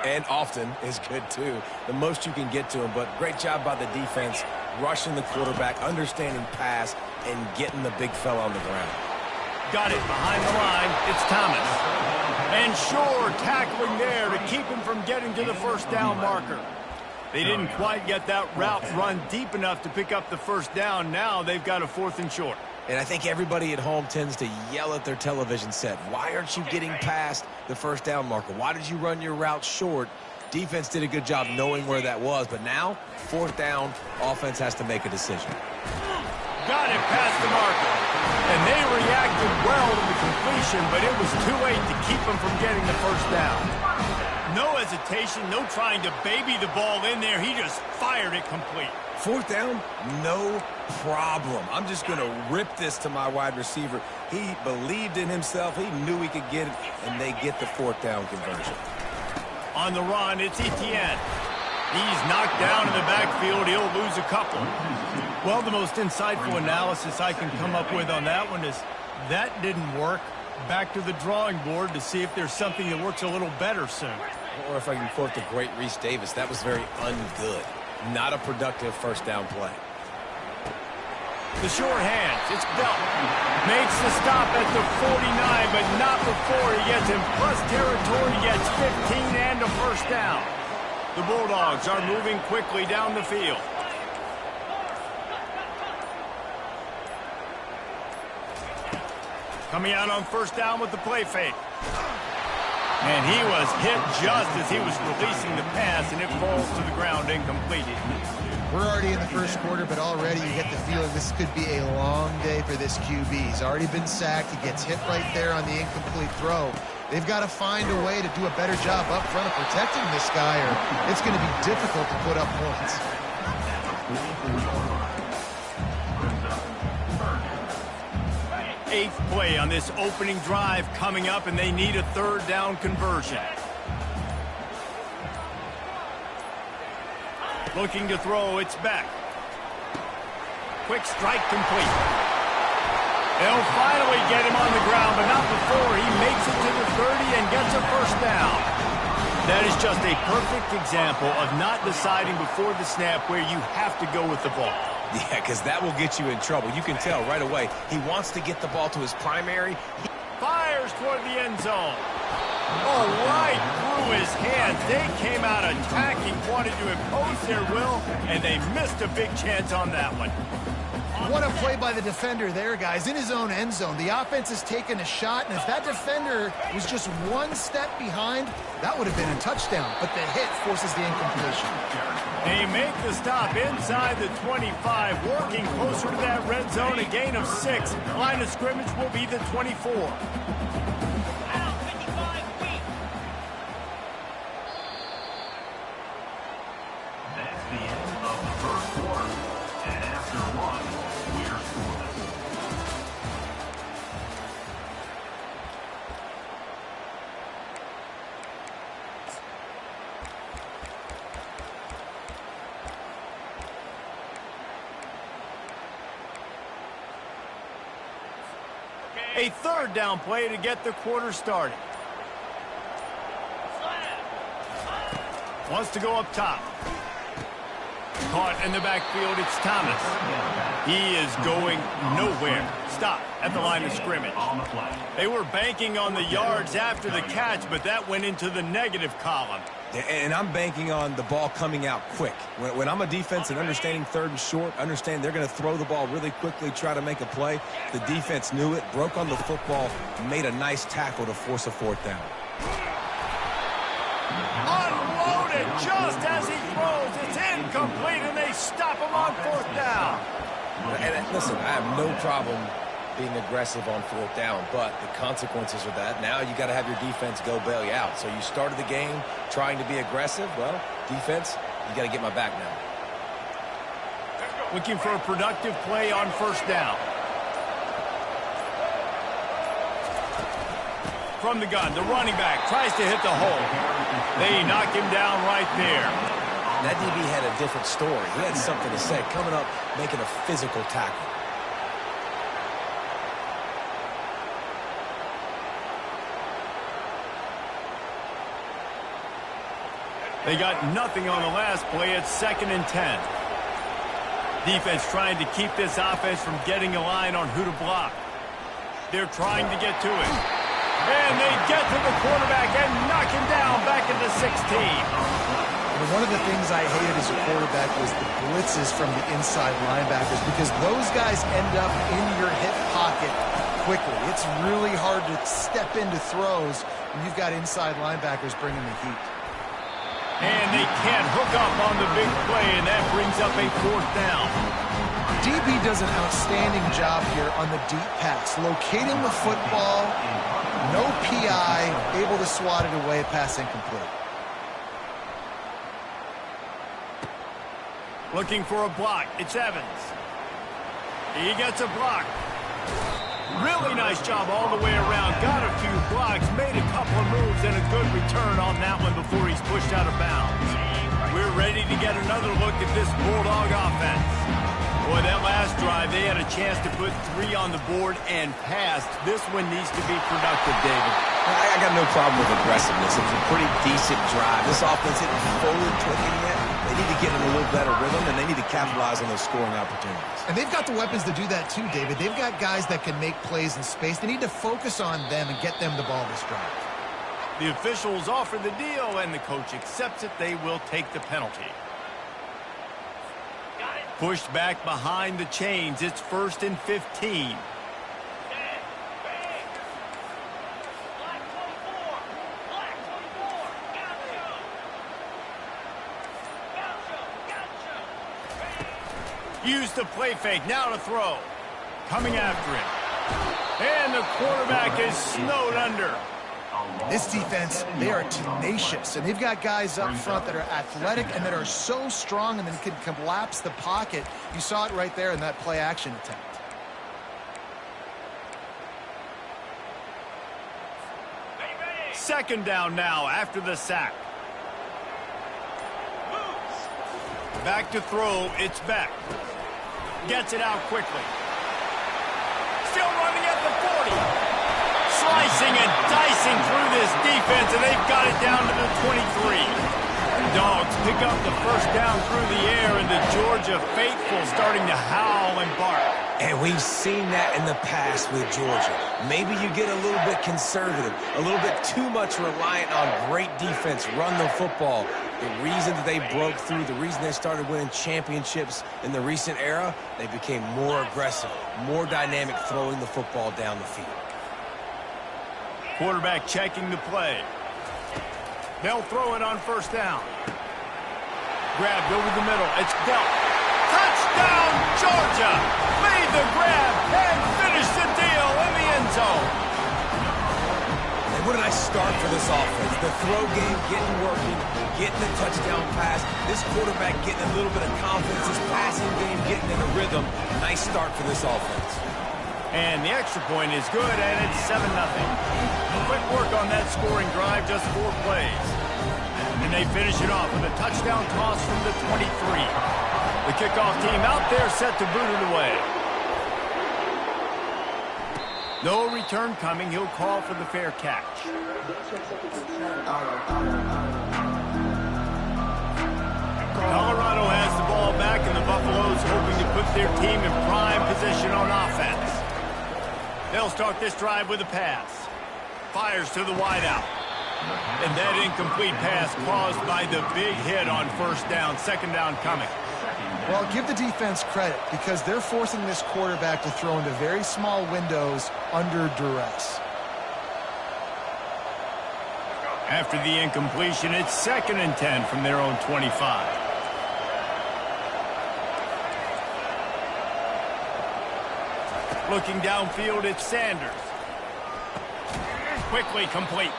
And often is good, too. The most you can get to him, but great job by the defense, rushing the quarterback, understanding pass, and getting the big fella on the ground. Got it behind the line. It's Thomas. And Shore tackling there to keep him from getting to the first down marker. They didn't quite get that route run deep enough to pick up the first down. Now they've got a 4th and short. And I think everybody at home tends to yell at their television set. Why aren't you getting past the first down marker? Why did you run your route short? Defense did a good job knowing where that was. But now, 4th down, offense has to make a decision. Got it past the marker. And they reacted well to the completion, but it was too late to keep them from getting the first down. No hesitation, no trying to baby the ball in there. He just fired it complete. 4th down, no problem. I'm just going to rip this to my wide receiver. He believed in himself. He knew he could get it, and they get the 4th down conversion. On the run, it's Etienne. He's knocked down in the backfield. He'll lose a couple. Well, the most insightful analysis I can come up with on that one is that didn't work. Back to the drawing board to see if there's something that works a little better soon. Or if I can quote the great Reese Davis, that was very ungood. Not a productive first down play. The short hands, it's Belt. Makes the stop at the 49, but not before he gets in plus territory. He gets 15 and a first down. The Bulldogs are moving quickly down the field. Coming out on first down with the play fake. And he was hit just as he was releasing the pass, and it falls to the ground incomplete. We're already in the first quarter, but already you get the feeling this could be a long day for this QB. He's already been sacked. He gets hit right there on the incomplete throw. They've got to find a way to do a better job up front of protecting this guy, or it's going to be difficult to put up points. 8th play on this opening drive coming up, and they need a 3rd down conversion. Looking to throw, it's Beck. Quick strike complete. They'll finally get him on the ground, but not before he makes it to the 30 and gets a first down. That is just a perfect example of not deciding before the snap where you have to go with the ball. Yeah, because that will get you in trouble. You can tell right away he wants to get the ball to his primary. Fires toward the end zone. Oh, right through his hands. They came out attacking, wanted to impose their will, and they missed a big chance on that one. What a play by the defender there, guys. In his own end zone, the offense has taken a shot, and if that defender was just one step behind, that would have been a touchdown. But the hit forces the incompletion. They make the stop inside the 25, working closer to that red zone, a gain of 6. Line of scrimmage will be the 24. After one, we're scoreless. A third down play to get the quarter started. Wants to go up top. Caught in the backfield, it's Thomas. He is going nowhere. Stop at the line of scrimmage. They were banking on the yards after the catch, but that went into the negative column. And I'm banking on the ball coming out quick. When I'm a defense and understanding third and short, understand they're going to throw the ball really quickly, try to make a play. The defense knew it, broke on the football, made a nice tackle to force a fourth down. Unloaded just as he throws. It's incomplete, and they stop him on fourth down. And listen, I have no problem being aggressive on fourth down, but the consequences of that, now you got to have your defense go bail you out. So you started the game trying to be aggressive. Well, defense, you got to get my back now. Looking for a productive play on first down. From the gun, the running back tries to hit the hole. They knock him down right there. That DB had a different story. He had something to say, coming up, making a physical tackle. They got nothing on the last play. It's 2nd and 10. Defense trying to keep this offense from getting a line on who to block. They're trying to get to it. And they get to the quarterback and knock him down back at the 16. One of the things I hated as a quarterback was the blitzes from the inside linebackers, because those guys end up in your hip pocket quickly. It's really hard to step into throws when you've got inside linebackers bringing the heat. And they can't hook up on the big play, and that brings up a fourth down. DB does an outstanding job here on the deep pass, locating the football, no PI, able to swat it away, pass incomplete. Looking for a block. It's Evans. He gets a block. Really nice job all the way around. Got a few blocks, made a couple of moves, and a good return on that one before he's pushed out of bounds. We're ready to get another look at this Bulldog offense. Boy, that last drive, they had a chance to put 3 on the board and passed. This one needs to be productive, David. I got no problem with aggressiveness. It was a pretty decent drive. This offense isn't fully clicking yet. They need to get in a little better rhythm, and they need to capitalize on those scoring opportunities. And they've got the weapons to do that too, David. They've got guys that can make plays in space. They need to focus on them and get them the ball this drive. The officials offer the deal, and the coach accepts it. They will take the penalty. Pushed back behind the chains. It's 1st and 15. Use the play fake. Now to throw. Coming after him. And the quarterback is snowed under. This defense, they are tenacious, and they've got guys up front that are athletic and that are so strong and then can collapse the pocket. You saw it right there in that play-action attempt. Second down now after the sack. Back to throw. It's Beck. Gets it out quickly. Still running at the 40. Slicing and dicing through this defense, and they've got it down to the 23. Dogs pick up the first down through the air, and the Georgia faithful starting to howl and bark. And we've seen that in the past with Georgia. Maybe you get a little bit conservative, a little bit too much reliant on great defense, run the football. The reason that they broke through, the reason they started winning championships in the recent era, they became more aggressive, more dynamic throwing the football down the field. Quarterback checking the play. They'll throw it on first down. Grabbed over the middle. It's dealt. Touchdown, Georgia! Made the grab and finished the deal in the end zone. And what did I start for this offense? The throw game getting working, getting the touchdown pass. This quarterback getting a little bit of confidence. This passing game getting in a rhythm. Nice start for this offense. And the extra point is good, and it's 7-0. Quick work on that scoring drive, just 4 plays. And they finish it off with a touchdown toss from the 23. The kickoff team out there set to boot it away. No return coming. He'll call for the fair catch. Colorado has the ball back, and the Buffaloes hoping to put their team in prime position on offense. They'll start this drive with a pass. Fires to the wideout. And that incomplete pass caused by the big hit on first down. Second down coming. Well, give the defense credit because they're forcing this quarterback to throw into very small windows under duress. After the incompletion, it's 2nd and 10 from their own 25. Looking downfield, it's Sanders. Quickly complete.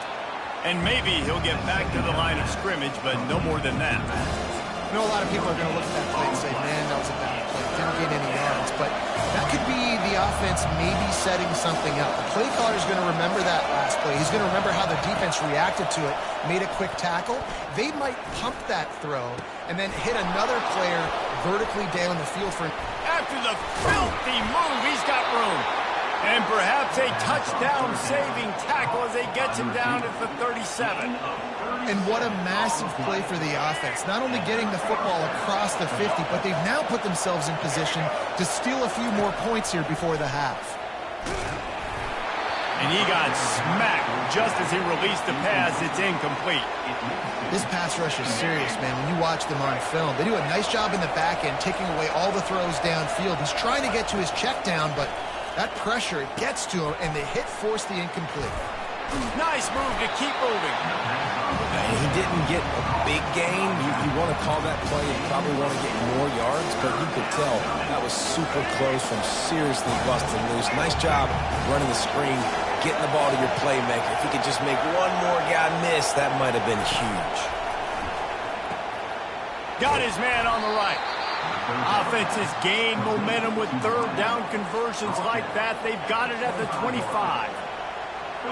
And maybe he'll get back to the line of scrimmage, but no more than that. I know a lot of people are going to look at that play and say, man, that was a bad play. Didn't gain any yards. But that could be the offense maybe setting something up. The play caller is going to remember that last play. He's going to remember how the defense reacted to it, made a quick tackle. They might pump that throw and then hit another player vertically down the field for... After the filthy move, he's got room. And perhaps a touchdown-saving tackle as they get him down at the 37. And what a massive play for the offense. Not only getting the football across the 50, but they've now put themselves in position to steal a few more points here before the half. And he got smacked just as he released the pass. It's incomplete. This pass rush is serious, man. When you watch them on film, they do a nice job in the back end, taking away all the throws downfield. He's trying to get to his check down, but that pressure, it gets to him, and the hit forced the incomplete. Nice move to keep moving. He didn't get a big gain. You want to call that play and probably want to get more yards, but you could tell that was super close from seriously busting loose. Nice job running the screen, getting the ball to your playmaker. If he could just make one more guy miss, that might have been huge. Got his man on the right. Offense has gained momentum with third down conversions like that. They've got it at the 25.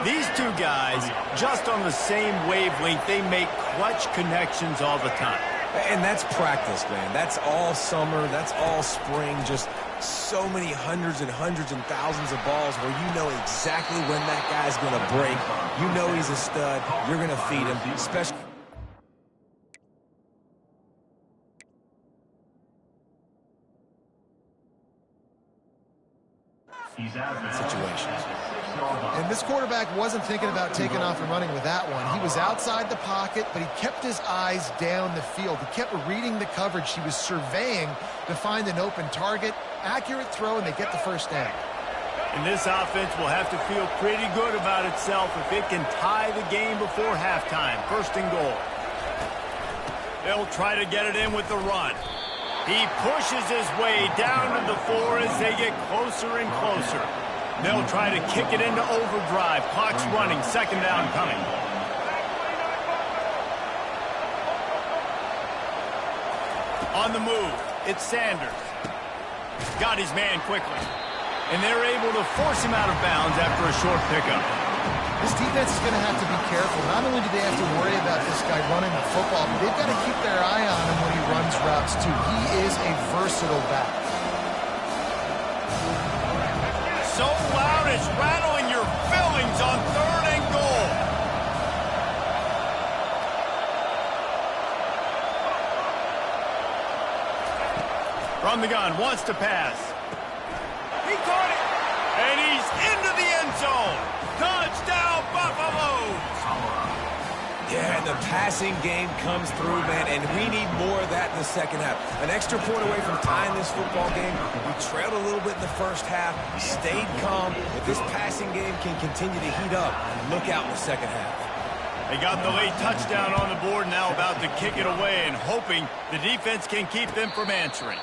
These two guys, just on the same wavelength, they make clutch connections all the time. And that's practice, man. That's all summer. That's all spring. Just so many hundreds and thousands of balls where you know exactly when that guy's going to break. You know he's a stud. You're going to feed him, especially... situations. And this quarterback wasn't thinking about taking off and running with that one. He was outside the pocket, but he kept his eyes down the field. He kept reading the coverage. He was surveying to find an open target. Accurate throw, and they get the first down. And this offense will have to feel pretty good about itself if it can tie the game before halftime. First and goal. They'll try to get it in with the run. He pushes his way down to the 4 as they get closer and closer. They'll try to kick it into overdrive. Clock's running. Second down coming. On the move, it's Sanders. Got his man quickly. And they're able to force him out of bounds after a short pickup. This defense is going to have to be careful. Not only do they have to worry about this guy running the football, but they've got to keep their eye on him when he runs routes, too. He is a versatile back. So loud it's rattling your fillings on third and goal. From the gun, wants to pass. He caught it, and he's into the end zone. Touchdown, Buffaloes! Yeah, and the passing game comes through, man, and we need more of that in the second half. An extra point away from tying this football game. We trailed a little bit in the first half, stayed calm. If this passing game can continue to heat up, look out in the second half. They got the late touchdown on the board, now about to kick it away and hoping the defense can keep them from answering.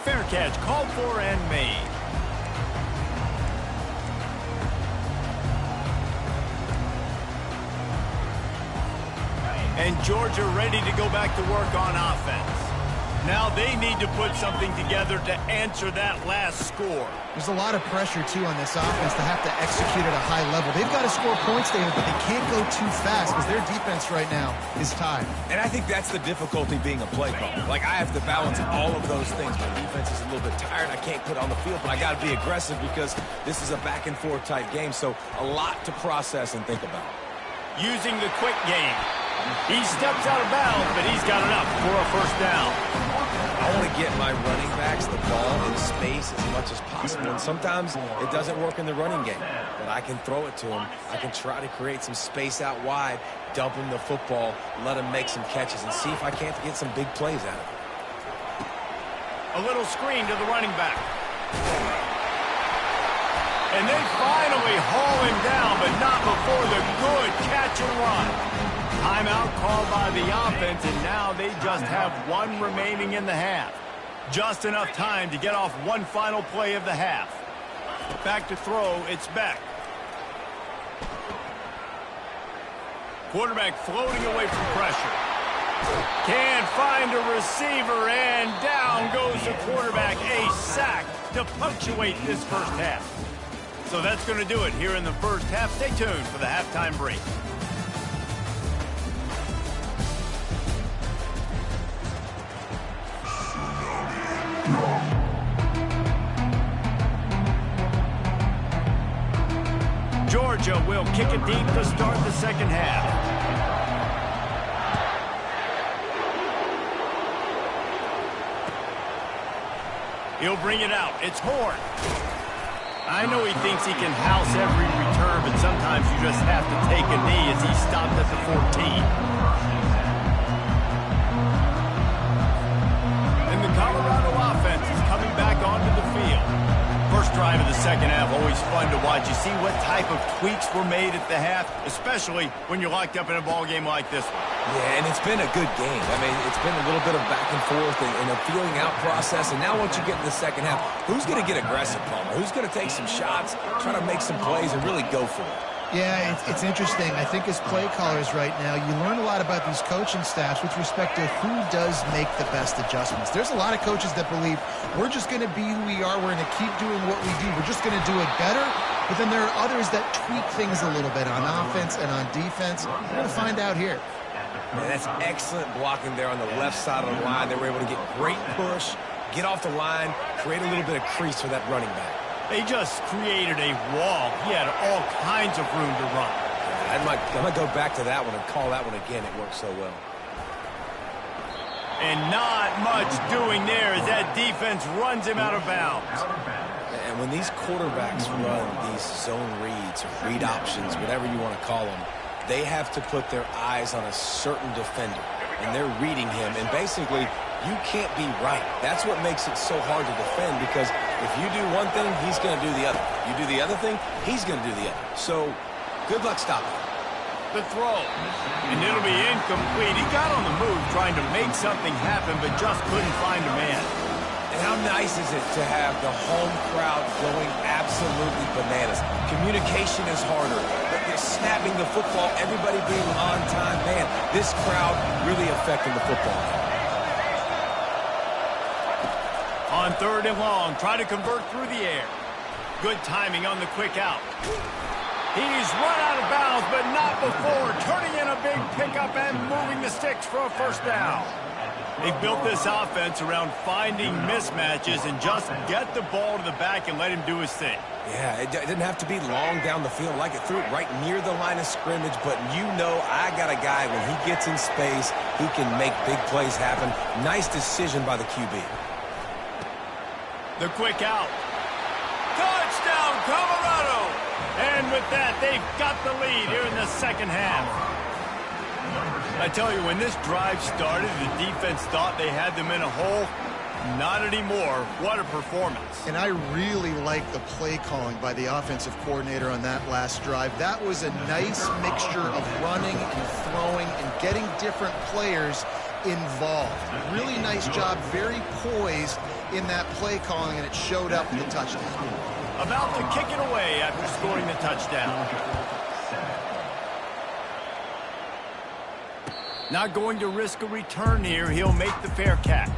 Fair catch called for and made. And Georgia ready to go back to work on offense. Now they need to put something together to answer that last score. There's a lot of pressure, too, on this offense to have to execute at a high level. They've got to score points, David, but they can't go too fast because their defense right now is tied. And I think that's the difficulty being a play caller. Like, I have to balance all of those things. My defense is a little bit tired. I can't put on the field, but I got to be aggressive because this is a back-and-forth type game. So a lot to process and think about. Using the quick game. He steps out of bounds, but he's got enough for a first down. I want to get my running backs the ball in space as much as possible. And sometimes it doesn't work in the running game, but I can throw it to him. I can try to create some space out wide, dump him the football, let him make some catches, and see if I can't get some big plays out of it. A little screen to the running back. And they finally haul him down, but not before the good catch and run. Timeout called by the offense, and now they just have one remaining in the half. Just enough time to get off one final play of the half. Back to throw, it's Beck. Quarterback floating away from pressure. Can't find a receiver, and down goes the quarterback. A sack to punctuate this first half. So that's going to do it here in the first half. Stay tuned for the halftime break. Georgia will kick it deep to start the second half. He'll bring it out. It's Horn. I know he thinks he can house every return, but sometimes you just have to take a knee as he stopped at the 14. And the Colorado offense is coming back onto the field. First drive of the second half, always fun to watch. You see what type of tweaks were made at the half, especially when you're locked up in a ball game like this one. Yeah, and it's been a good game. I mean, it's been a little bit of back and forth and a feeling out process. And now once you get in the second half, who's going to get aggressive, Palmer? Who's going to take some shots, try to make some plays, and really go for it? Yeah, it's interesting. I think as play callers right now, you learn a lot about these coaching staffs with respect to who does make the best adjustments. There's a lot of coaches that believe we're just going to be who we are. We're going to keep doing what we do. We're just going to do it better. But then there are others that tweak things a little bit on offense and on defense. We're going to find out here. Man, that's excellent blocking there on the left side of the line. They were able to get great push, get off the line, create a little bit of crease for that running back. They just created a wall. He had all kinds of room to run. I might go back to that one and call that one again. It worked so well. And not much doing there as that defense runs him out of bounds. And when these quarterbacks run these zone reads or read options, whatever you want to call them, they have to put their eyes on a certain defender. And they're reading him. And basically, you can't be right. That's what makes it so hard to defend, because if you do one thing, he's going to do the other. You do the other thing, he's going to do the other. So, good luck stopping. The throw. And it'll be incomplete. He got on the move trying to make something happen, but just couldn't find a man. And how nice is it to have the home crowd going absolutely bananas? Communication is harder. But they're snapping the football, everybody being on time. Man, this crowd really affecting the football game. On third and long, try to convert through the air. Good timing on the quick out. He's run out of bounds, but not before turning in a big pickup and moving the sticks for a first down. They've built this offense around finding mismatches and just get the ball to the back and let him do his thing. Yeah, it didn't have to be long down the field. Like, it threw it right near the line of scrimmage, but you know I got a guy, when he gets in space, he can make big plays happen. Nice decision by the QB. The quick out. Touchdown, Colorado! And with that, they've got the lead here in the second half. I tell you, when this drive started, the defense thought they had them in a hole. Not anymore. What a performance. And I really like the play calling by the offensive coordinator on that last drive. That was a nice mixture of running and throwing and getting different players involved. Really nice job, very poised in that play calling, and it showed up in the touchdown. About to kick it away after scoring the touchdown. Not going to risk a return here. He'll make the fair catch.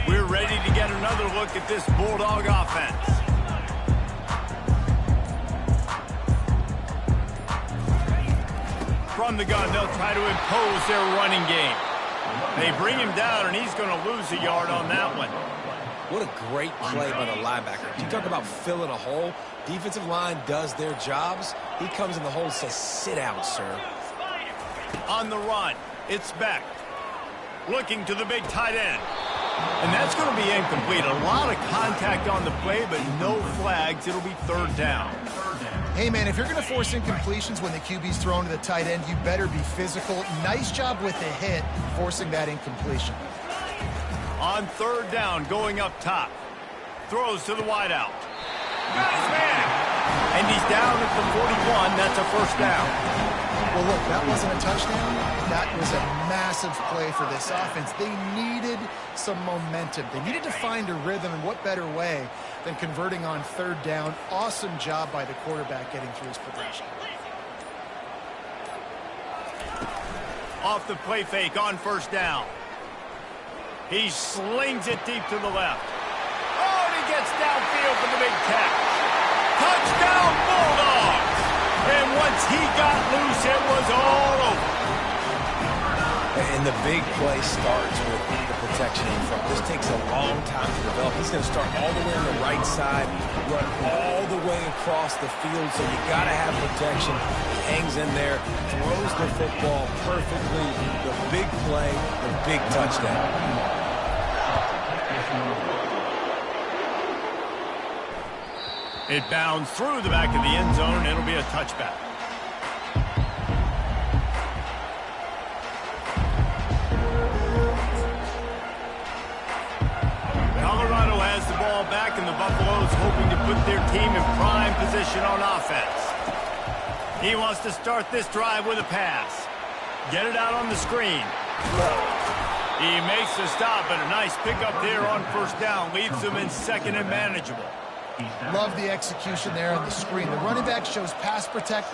We're ready to get another look at this Bulldog offense. From the gun, they'll try to impose their running game. They bring him down, and he's going to lose a yard on that one. What a great play by the linebacker. You talk about filling a hole. Defensive line does their jobs. He comes in the hole and says, sit down, sir. On the run, it's Beck. Looking to the big tight end. And that's going to be incomplete. A lot of contact on the play, but no flags. It'll be third down. Hey, man, if you're going to force incompletions when the QB's thrown to the tight end, you better be physical. Nice job with the hit, forcing that incompletion. On third down, going up top. Throws to the wideout. Got his man. And he's down at the 41. That's a first down. Well, look, that wasn't a touchdown. That was a massive play for this offense. They needed some momentum. They needed to find a rhythm, and what better way than converting on third down. Awesome job by the quarterback getting through his progression. Off the play fake on first down. He slings it deep to the left. Oh, and he gets downfield for the big catch. Touchdown, Bulldogs! And once he got loose, it was all over. And the big play starts with the protection in front. This takes a long time to develop. He's going to start all the way on the right side, run all the way across the field, so you got to have protection. He hangs in there, throws the football perfectly. The big play, the big touchdown. It bounds through the back of the end zone. It'll be a touchback. Colorado has the ball back, and the Buffaloes hoping to put their team in prime position on offense. He wants to start this drive with a pass. Get it out on the screen. He makes the stop, but a nice pickup there on first down. Leaves them in second and manageable. Love the execution there on the screen. The running back shows pass protect,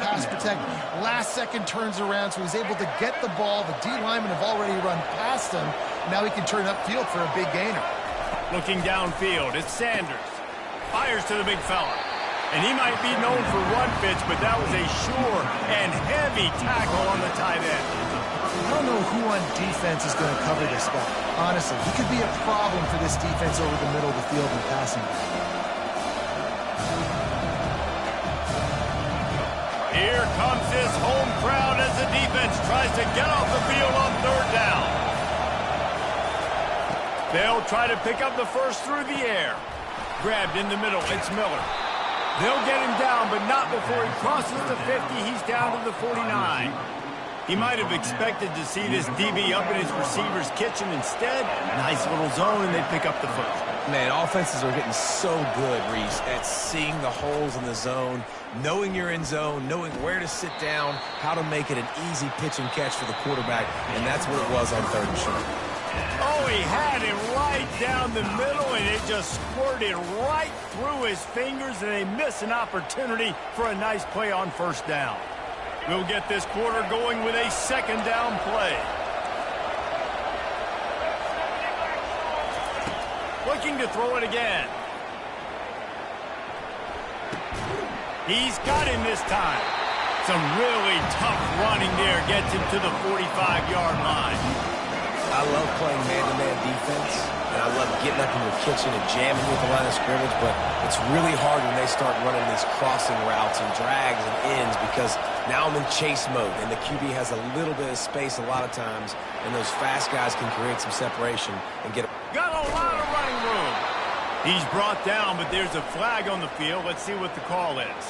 last second turns around, so he's able to get the ball. The D linemen have already run past him. Now he can turn upfield for a big gainer. Looking downfield, it's Sanders. Fires to the big fella. And he might be known for run fits, but that was a sure and heavy tackle on the tight end. I don't know who on defense is going to cover this guy. Honestly, he could be a problem for this defense over the middle of the field in passing. Here comes this home crowd as the defense tries to get off the field on third down. They'll try to pick up the first through the air. Grabbed in the middle, it's Miller. They'll get him down, but not before he crosses the 50. He's down to the 49. He might have expected to see this DB up in his receiver's kitchen. Instead, nice little zone, and they pick up the first. Man, offenses are getting so good, Reese, at seeing the holes in the zone, knowing you're in zone, knowing where to sit down, how to make it an easy pitch and catch for the quarterback, and that's what it was on third and short. Oh, he had him right down the middle, and it just squirted right through his fingers, and they miss an opportunity for a nice play on first down. We'll get this quarter going with a second down play. Looking to throw it again. He's got him this time. Some really tough running there gets him to the 45-yard line. I love playing man-to-man defense, and I love getting up in your kitchen and jamming with the line of scrimmage, but it's really hard when they start running these crossing routes and drags and ends because now I'm in chase mode, and the QB has a little bit of space a lot of times, and those fast guys can create some separation and get... Got a lot of running room. He's brought down, but there's a flag on the field. Let's see what the call is.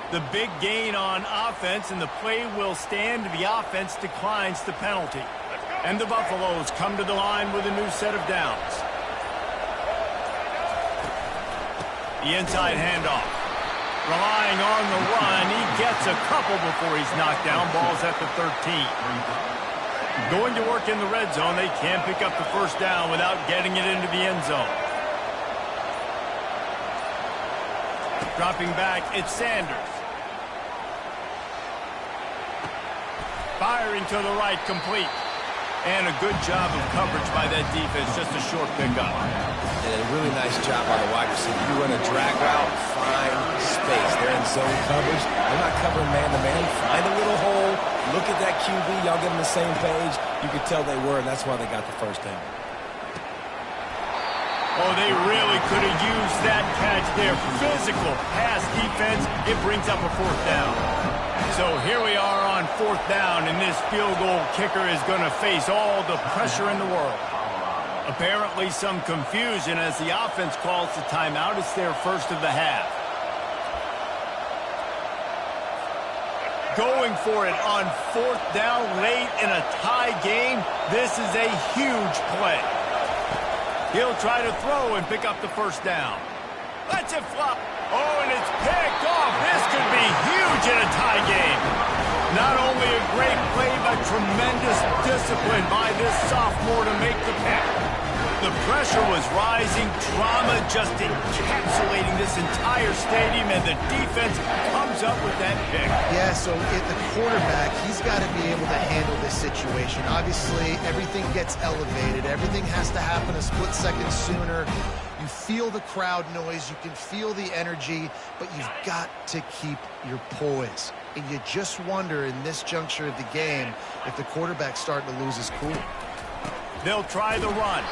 The big gain on offense, and the play will stand. The offense declines the penalty. And the Buffaloes come to the line with a new set of downs. The inside handoff. Relying on the run. He gets a couple before he's knocked down. Ball's at the 13. Going to work in the red zone, they can't pick up the first down without getting it into the end zone. Dropping back, it's Sanders. Firing to the right, complete. And a good job of coverage by that defense, just a short pickup. And a really nice job by the wide receiver. You run a drag route, find space. They're in zone coverage. They're not covering man-to-man. Find a little hole. Look at that QB. Y'all get on the same page. You could tell they were, and that's why they got the first down. Oh, they really could have used that catch there. Physical pass defense. It brings up a fourth down. So here we are on fourth down, and this field goal kicker is going to face all the pressure in the world. Apparently some confusion as the offense calls the timeout. It's their first of the half. Going for it on fourth down late in a tie game. This is a huge play. He'll try to throw and pick up the first down. Let's it flop. Oh, and it's picked off. This could be huge in a tie game. Not only a great play, but tremendous discipline by this sophomore to make the pick. The pressure was rising, drama just encapsulating this entire stadium, and the defense comes up with that pick. Yeah, so the quarterback, he's got to be able to handle this situation. Obviously, everything gets elevated. Everything has to happen a split second sooner. You feel the crowd noise. You can feel the energy, but you've got to keep your poise. And you just wonder in this juncture of the game if the quarterback's starting to lose his cool. They'll try the run.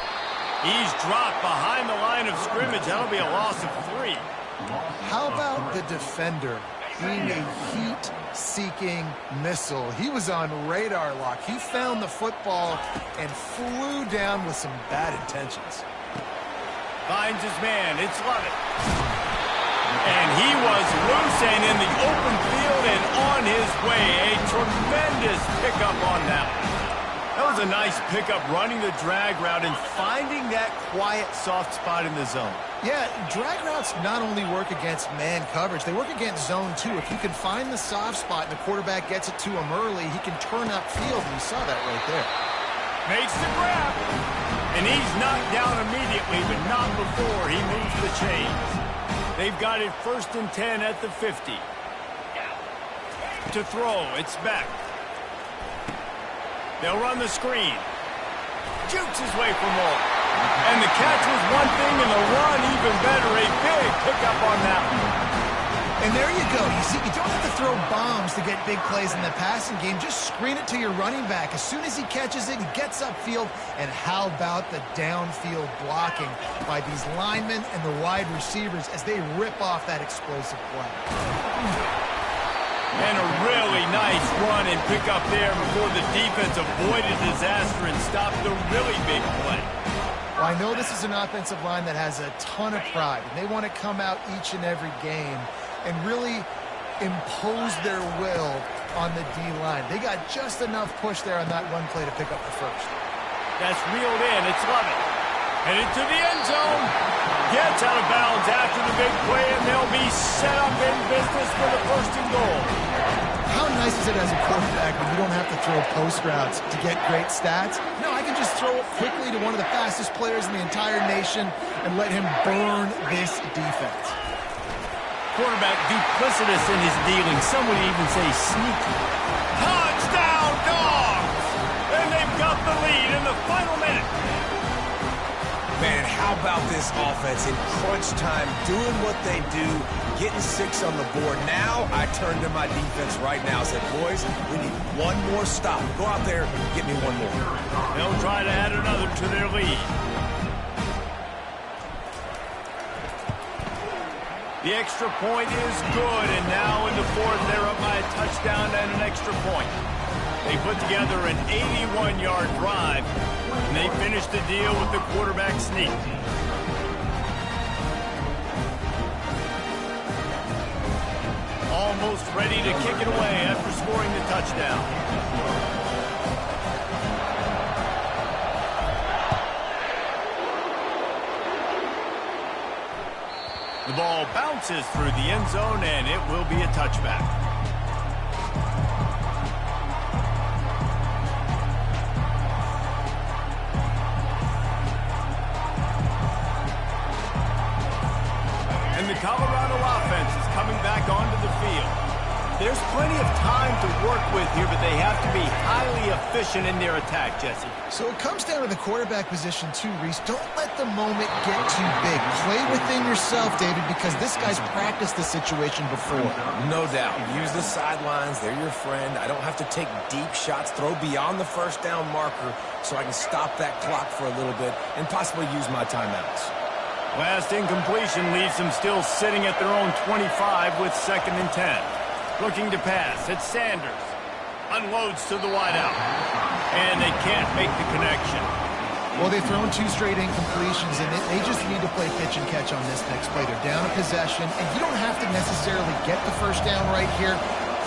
He's dropped behind the line of scrimmage. That'll be a loss of 3. How about the defender being a heat-seeking missile? He was on radar lock. He found the football and flew down with some bad intentions. Finds his man. It's Lovett. And he was loose and in the open field and on his way. A tremendous pickup on that one. That was a nice pickup, running the drag route and finding that quiet, soft spot in the zone. Yeah, drag routes not only work against man coverage, they work against zone too. If you can find the soft spot and the quarterback gets it to him early, he can turn upfield, and we saw that right there. Makes the grab. And he's knocked down immediately, but not before he moves the chains. They've got it 1st and 10 at the 50. To throw, it's back. They'll run the screen. Jukes his way for more. And the catch was one thing, and the run even better. A big pickup on that one. And there you go. You see, you don't have to throw bombs to get big plays in the passing game. Just screen it to your running back. As soon as he catches it, he gets upfield. And how about the downfield blocking by these linemen and the wide receivers as they rip off that explosive play. And a really nice run and pick up there before the defense avoided disaster and stopped the really big play. Well, I know this is an offensive line that has a ton of pride, and they want to come out each and every game and really impose their will on the D-line. They got just enough push there on that run play to pick up the first. That's reeled in. It's Lovett. And into the end zone. Gets out of bounds after the big play, and they'll be set up in business for the 1st and goal. How nice is it as a quarterback when you don't have to throw post routes to get great stats? No, I can just throw it quickly to one of the fastest players in the entire nation and let him burn this defense. Quarterback duplicitous in his dealing. Some would even say sneaky. Touchdown, Dogs! And they've got the lead in the final minute. Man, how about this offense in crunch time, doing what they do, getting 6 on the board. Now I turn to my defense right now and said, boys, we need one more stop. Go out there, get me one more. They'll try to add another to their lead. The extra point is good, and now in the 4th, they're up by a touchdown and an extra point. They put together an 81-yard drive, and they finished the deal with the quarterback sneak. Almost ready to kick it away after scoring the touchdown. The ball bounces through the end zone, and it will be a touchback. The Colorado offense is coming back onto the field. There's plenty of time to work with here, but they have to be highly efficient in their attack, Jesse. So it comes down to the quarterback position too, Reese. Don't let the moment get too big. Play within yourself, David, because this guy's practiced this situation before. No doubt. Use the sidelines. They're your friend. I don't have to take deep shots, throw beyond the first down marker so I can stop that clock for a little bit and possibly use my timeouts. Last incompletion leaves them still sitting at their own 25 with 2nd and 10. Looking to pass. It's Sanders. Unloads to the wideout. And they can't make the connection. Well, they've thrown 2 straight incompletions, and they just need to play pitch and catch on this next play. They're down a possession, and you don't have to necessarily get the first down right here,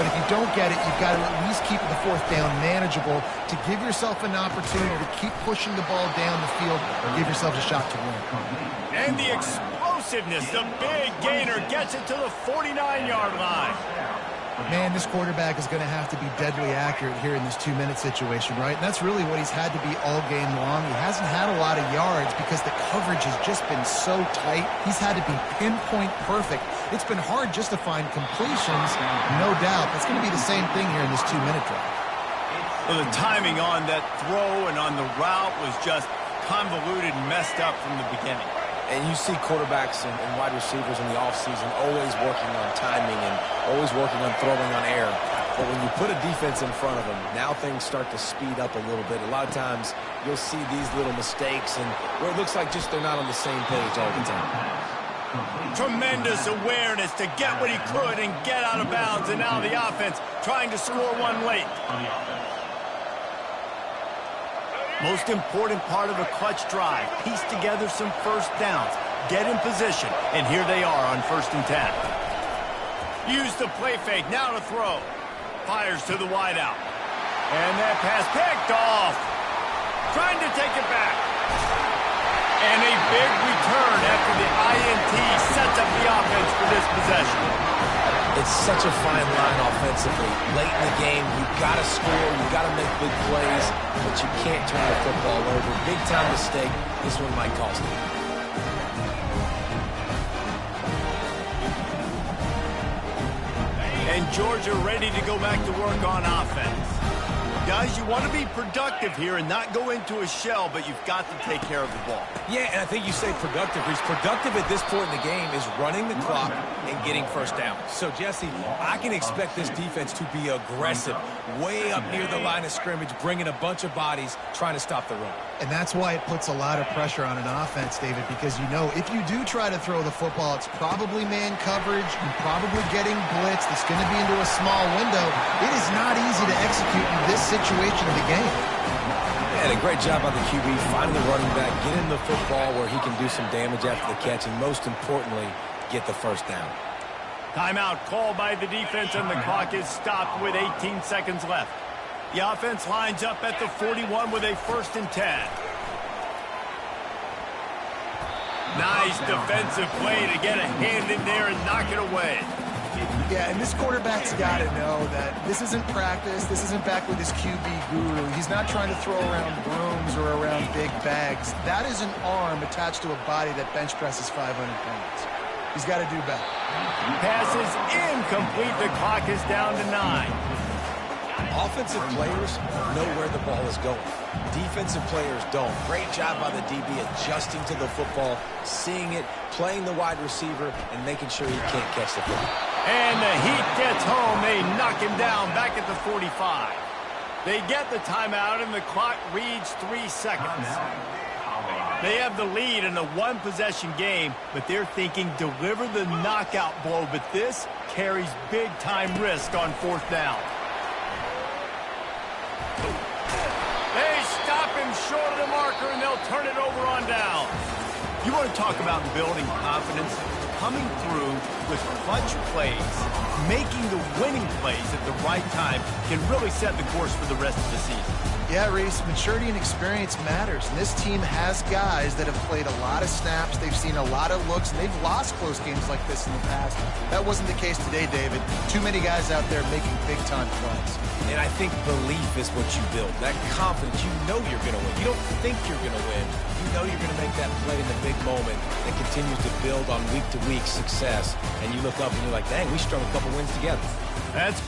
but if you don't get it, you've got to at least keep the 4th down manageable to give yourself an opportunity to keep pushing the ball down the field or give yourselves a shot to win. And the explosiveness, the big gainer gets it to the 49-yard line. Man, this quarterback is going to have to be deadly accurate here in this 2-minute situation, right? And that's really what he's had to be all game long. He hasn't had a lot of yards because the coverage has just been so tight. He's had to be pinpoint perfect. It's been hard just to find completions, no doubt. That's going to be the same thing here in this 2-minute drive. Well, the timing on that throw and on the route was just convoluted and messed up from the beginning. And you see quarterbacks and wide receivers in the offseason always working on timing and always working on throwing on air. But when you put a defense in front of them, now things start to speed up a little bit. A lot of times you'll see these little mistakes and where it looks like just they're not on the same page all the time. Tremendous awareness to get what he could and get out of bounds. And now the offense trying to score one late. Most important part of a clutch drive. Piece together some first downs. Get in position. And here they are on 1st and 10. Use the play fake. Now to throw. Fires to the wideout. And that pass picked off. Trying to take it back. And a big return after the INT sets up the offense for this possession. It's such a fine line offensively. Late in the game, you've got to score, you've got to make big plays, but you can't turn the football over. Big-time mistake. This one might cost you. And Georgia ready to go back to work on offense. Guys, you want to be productive here and not go into a shell, but you've got to take care of the ball. Yeah, and I think you say productive. He's productive at this point in the game is running the clock and getting first down. So, Jesse, I can expect this defense to be aggressive, way up near the line of scrimmage, bringing a bunch of bodies, trying to stop the run. And that's why it puts a lot of pressure on an offense, David, because you know if you do try to throw the football, it's probably man coverage, you're probably getting blitz, that's going to be into a small window. It is not easy to execute in this situation of the game. And a great job by the QB, finding the running back, getting the football where he can do some damage after the catch, and most importantly, get the first down. Timeout called by the defense, and the clock is stopped with 18 seconds left. The offense lines up at the 41 with a 1st and 10. Nice defensive play to get a hand in there and knock it away. Yeah, and this quarterback's got to know that this isn't practice. This isn't back with his QB guru. He's not trying to throw around brooms or around big bags. That is an arm attached to a body that bench presses 500 pounds. He's got to do better. Pass is incomplete. The clock is down to 9. Offensive players know where the ball is going. Defensive players don't. Great job by the DB adjusting to the football, seeing it, playing the wide receiver, and making sure he can't catch the football. And the Heat gets home. They knock him down back at the 45. They get the timeout, and the clock reads 3 seconds. They have the lead in a one-possession game, but they're thinking deliver the knockout blow, but this carries big-time risk on 4th down. They stop him short of the marker, and they'll turn it over on down. You want to talk about building confidence? Coming through with clutch plays, making the winning plays at the right time can really set the course for the rest of the season. Yeah, Reese, maturity and experience matters. And this team has guys that have played a lot of snaps. They've seen a lot of looks, and they've lost close games like this in the past. That wasn't the case today, David. Too many guys out there making big-time plays. And I think belief is what you build. That confidence, you know you're going to win. You don't think you're going to win. You know you're going to make that play in the big moment that continues to build on week-to-week success, and you look up and you're like, dang, we strung a couple wins together. That's